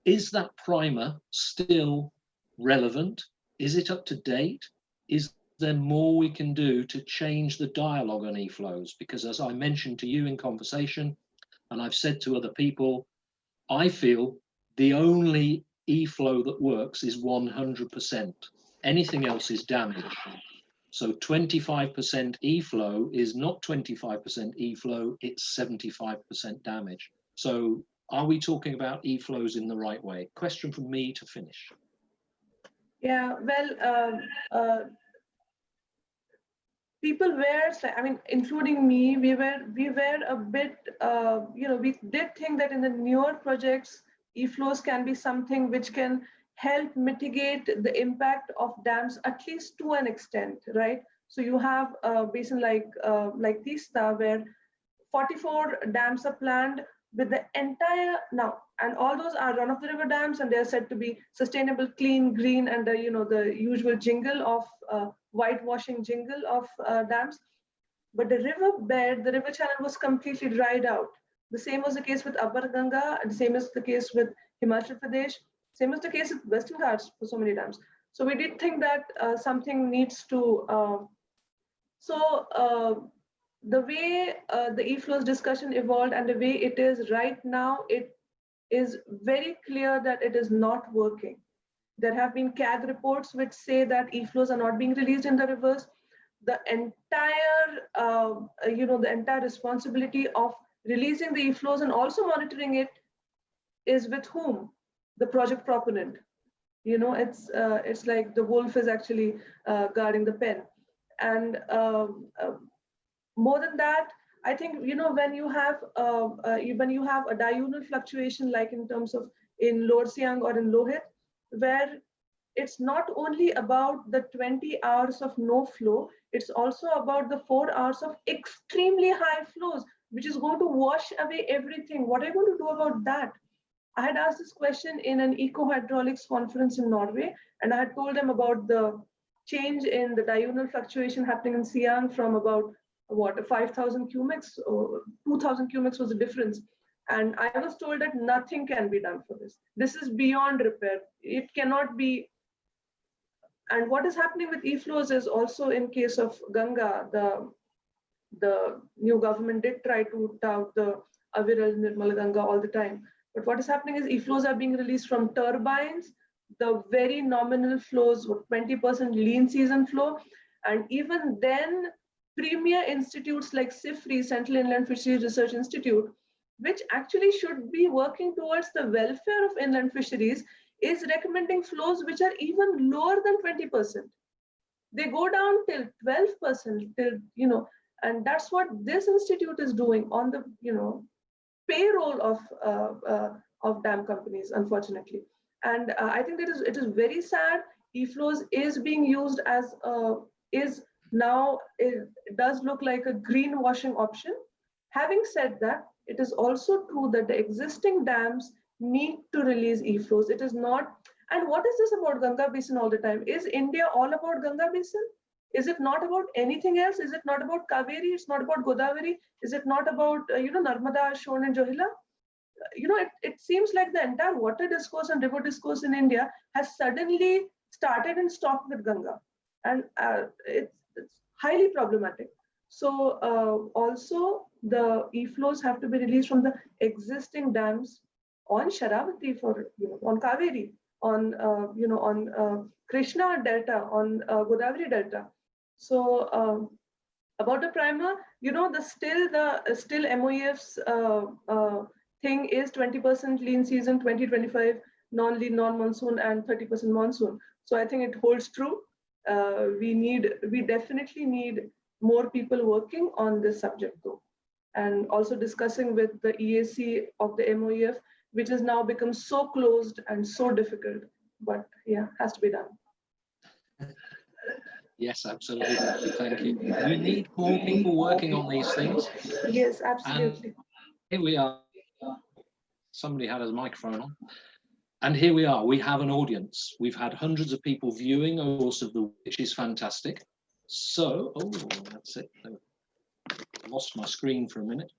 Speaker 2: Is that primer still relevant? Is it up to date? Is there more we can do to change the dialogue on e-flows? Because as I mentioned to you in conversation, and I've said to other people, I feel the only e-flow that works is 100%. Anything else is damage. So 25% e-flow is not 25% e-flow, it's 75% damage. So are we talking about e-flows in the right way? Question from me to finish.
Speaker 3: Yeah, well, people were, I mean, including me, we were a bit, we did think that in the newer projects, e-flows can be something which can help mitigate the impact of dams, at least to an extent, right? So you have a basin like Tista, where 44 dams are planned with the entire now, and all those are run-of-the-river dams, and they are said to be sustainable, clean, green, and the usual jingle of whitewashing jingle of dams. But the river bed, the river channel was completely dried out. The same was the case with Upper Ganga, and the same is the case with Himachal Pradesh. Same is the case with Western Ghats for so many dams. So we did think that something needs to. The way the e-flows discussion evolved and the way it is right now, it is very clear that it is not working. There have been CAG reports which say that e-flows are not being released in the rivers. The entire, the entire responsibility of releasing the e-flows and also monitoring it is with whom? The project proponent. It's like the wolf is actually guarding the pen. And more than that, I think when you have a diurnal fluctuation, like in terms of in Lower Siang or in Lohit, where it's not only about the 20 hours of no flow, it's also about the 4 hours of extremely high flows, which is going to wash away everything. What are you going to do about that? I had asked this question in an eco-hydraulics conference in Norway, and I had told them about the change in the diurnal fluctuation happening in Siang from about 5,000 cumecs or 2,000 cumecs was the difference. And I was told that nothing can be done for this. This is beyond repair. It cannot be. And what is happening with e-flows is also in case of Ganga, the new government did try to tout the Aviral Nirmal Ganga all the time. But what is happening is e-flows are being released from turbines, the very nominal flows, 20% lean season flow. And even then, premier institutes like CIFRI, Central Inland Fisheries Research Institute, which actually should be working towards the welfare of inland fisheries, is recommending flows which are even lower than 20%. They go down till 12%, and that's what this institute is doing on the, payroll of dam companies, unfortunately. And I think that it is very sad. E-flows is being used as it does look like a greenwashing option. Having said that, it is also true that the existing dams need to release e-flows. It is not. And what is this about Ganga Basin all the time? Is India all about Ganga Basin? Is it not about anything else? Is it not about Kaveri? It's not about Godavari? Is it not about, Narmada, Shon and Johila? It seems like the entire water discourse and river discourse in India has suddenly started and stopped with Ganga. And it's highly problematic. So also the e-flows have to be released from the existing dams on Sharavati, on Kaveri, on Krishna Delta, on Godavari Delta. So about the primer, the still MOEF's thing is 20% lean season, 20-25 non-lean, non-monsoon, and 30% monsoon. So I think it holds true. We definitely need more people working on this subject though, and also discussing with the EAC of the MOEF, which has now become so closed and so difficult. But yeah, has to be done.
Speaker 2: Yes, absolutely. Thank you. We need more people working on these things.
Speaker 3: Yes, absolutely.
Speaker 2: And here we are. Somebody had his microphone on. And here we are. We have an audience. We've had hundreds of people viewing over the course of the week, which is fantastic. So, oh, that's it. I lost my screen for a minute.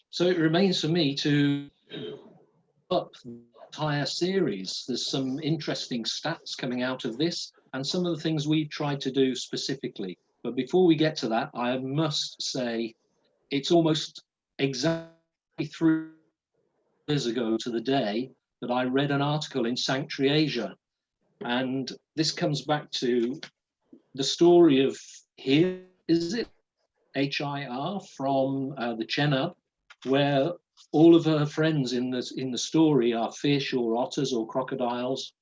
Speaker 2: So it remains for me to up the entire series. There's some interesting stats coming out of this and some of the things we tried to do specifically. But before we get to that, I must say it's almost exactly 3 years ago to the day that I read an article in Sanctuary Asia. And this comes back to the story of here, is it HIR from the Chenab, where all of her friends in the story are fish or otters or crocodiles.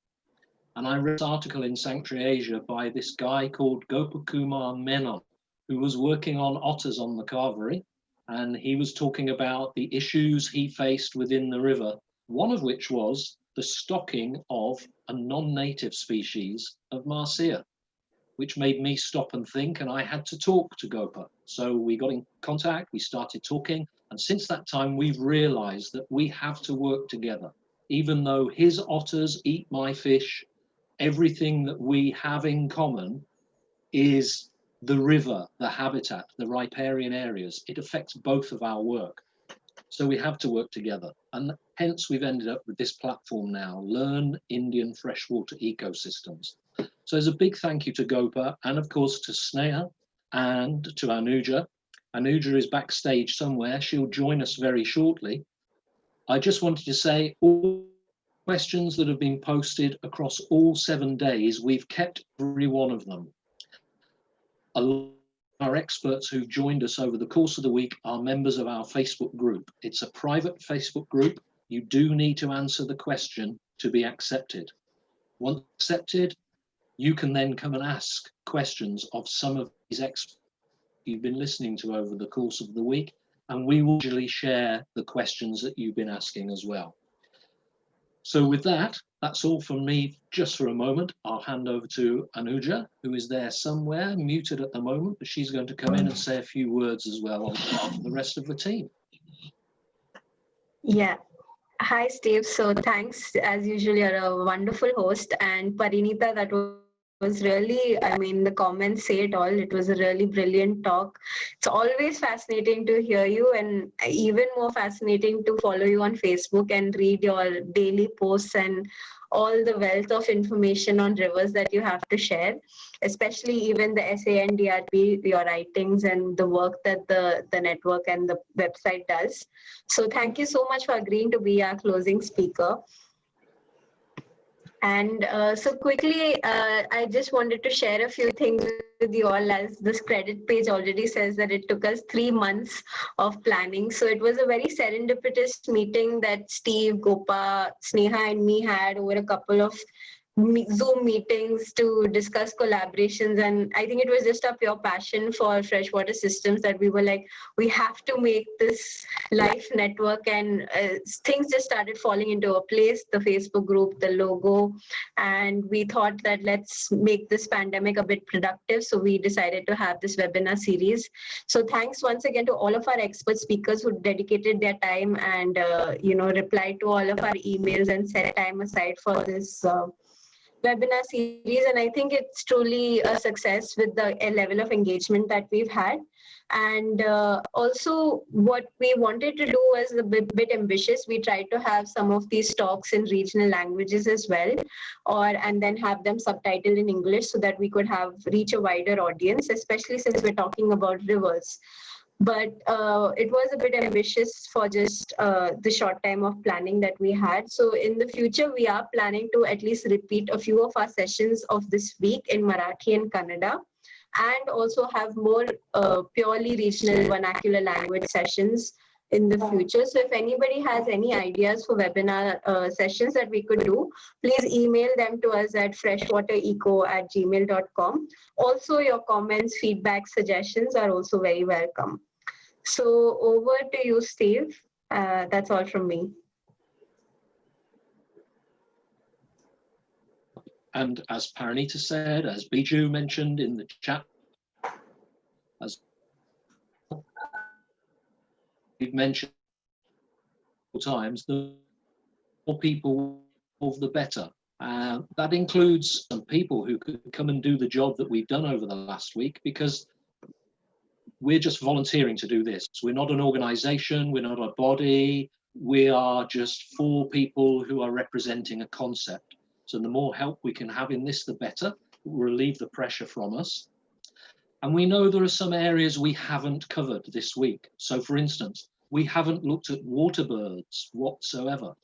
Speaker 2: And I read this article in Sanctuary Asia by this guy called Gopakumar Menon, who was working on otters on the Kaveri. And he was talking about the issues he faced within the river, one of which was the stocking of a non-native species of Marcia, which made me stop and think, and I had to talk to Gopa. So we got in contact, we started talking, and since that time we've realized that we have to work together. Even though his otters eat my fish, everything that we have in common is the river, the habitat, the riparian areas. It affects both of our work. So we have to work together. And hence we've ended up with this platform now, Learn Indian Freshwater Ecosystems. So there's a big thank you to Gopa and of course to Sneha and to Anuja. Anuja is backstage somewhere. She'll join us very shortly. I just wanted to say all questions that have been posted across all 7 days, we've kept every one of them. A lot of our experts who've joined us over the course of the week are members of our Facebook group. It's a private Facebook group. You do need to answer the question to be accepted. Once accepted, you can then come and ask questions of some of these experts you've been listening to over the course of the week, and we will usually share the questions that you've been asking as well. So with that, that's all from me just for a moment. I'll hand over to Anuja, who is there somewhere, muted at the moment, but she's going to come in and say a few words as well on behalf of the rest of the team.
Speaker 1: Yeah. Hi, Steve. So thanks, as usual, you're a wonderful host. And Parineeta, that was really, I mean, the comments say it all. It was a really brilliant talk. It's always fascinating to hear you, and even more fascinating to follow you on Facebook and read your daily posts and all the wealth of information on rivers that you have to share, especially even the SANDRP, your writings and the work that the network and the website does. So thank you so much for agreeing to be our closing speaker. And so quickly, I just wanted to share a few things with you all, as this credit page already says that it took us 3 months of planning. So it was a very serendipitous meeting that Steve, Gopa, Sneha and me had over a couple of Zoom meetings to discuss collaborations. And I think it was just a pure passion for freshwater systems that we were like, we have to make this life network, and things just started falling into a place, the Facebook group, the logo, and we thought that let's make this pandemic a bit productive. So we decided to have this webinar series. So thanks once again to all of our expert speakers who dedicated their time and replied to all of our emails and set time aside for this webinar series. And I think it's truly a success with the level of engagement that we've had. And also what we wanted to do was a bit ambitious. We tried to have some of these talks in regional languages as well, and then have them subtitled in English so that we could reach a wider audience, especially since we're talking about rivers. But it was a bit ambitious for just the short time of planning that we had. So in the future, we are planning to at least repeat a few of our sessions of this week in Marathi and Kannada, and also have more purely regional vernacular language sessions in the future. So if anybody has any ideas for webinar sessions that we could do, please email them to us at freshwatereco@gmail.com. Also, your comments, feedback, suggestions are also very welcome. So over to you, Steve. That's all from me.
Speaker 2: And as Parineeta said, as Biju mentioned in the chat, as we've mentioned times, the more people, the better. That includes some people who could come and do the job that we've done over the last week, because we're just volunteering to do this. We're not an organization, we're not a body, we are just 4 people who are representing a concept. So the more help we can have in this, the better. It will relieve the pressure from us. And we know there are some areas we haven't covered this week. So for instance, we haven't looked at water birds whatsoever.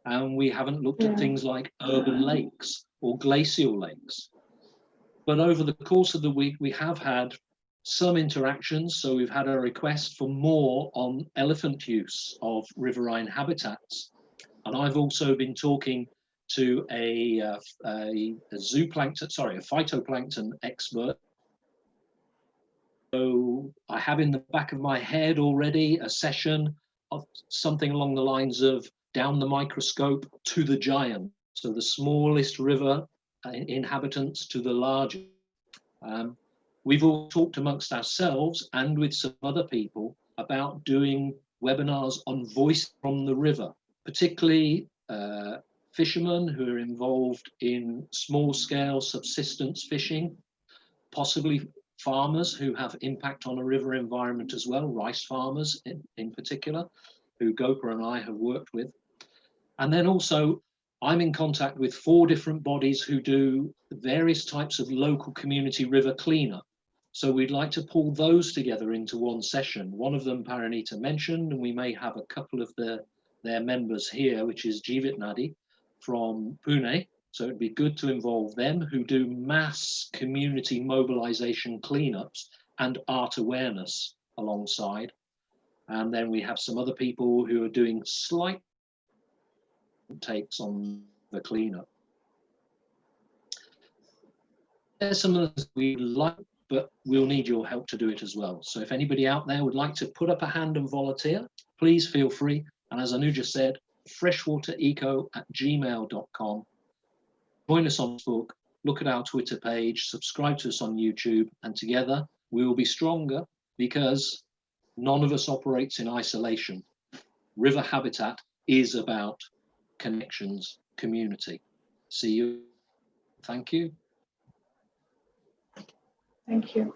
Speaker 2: And we haven't looked at things like urban lakes or glacial lakes. But over the course of the week, we have had some interactions. So we've had a request for more on elephant use of riverine habitats. And I've also been talking to a phytoplankton expert. So I have in the back of my head already a session of something along the lines of down the microscope to the giant. So the smallest river inhabitants to the largest. We've all talked amongst ourselves and with some other people about doing webinars on voice from the river, particularly fishermen who are involved in small-scale subsistence fishing, possibly farmers who have impact on a river environment as well, rice farmers in particular, who Gopra and I have worked with. And then also, I'm in contact with 4 different bodies who do various types of local community river cleanup. So we'd like to pull those together into one session. One of them Parineeta mentioned, and we may have a couple of their members here, which is Jeevit Nadi from Pune. So it'd be good to involve them, who do mass community mobilization cleanups and art awareness alongside. And then we have some other people who are doing slight takes on the cleanup. There's some of those we like, but we'll need your help to do it as well. So if anybody out there would like to put up a hand and volunteer, please feel free. And as Anuja said, freshwatereco@gmail.com. Join us on Facebook, look at our Twitter page, subscribe to us on YouTube, and together we will be stronger, because none of us operates in isolation. River habitat is about connections, community. See you. Thank you.
Speaker 3: Thank you.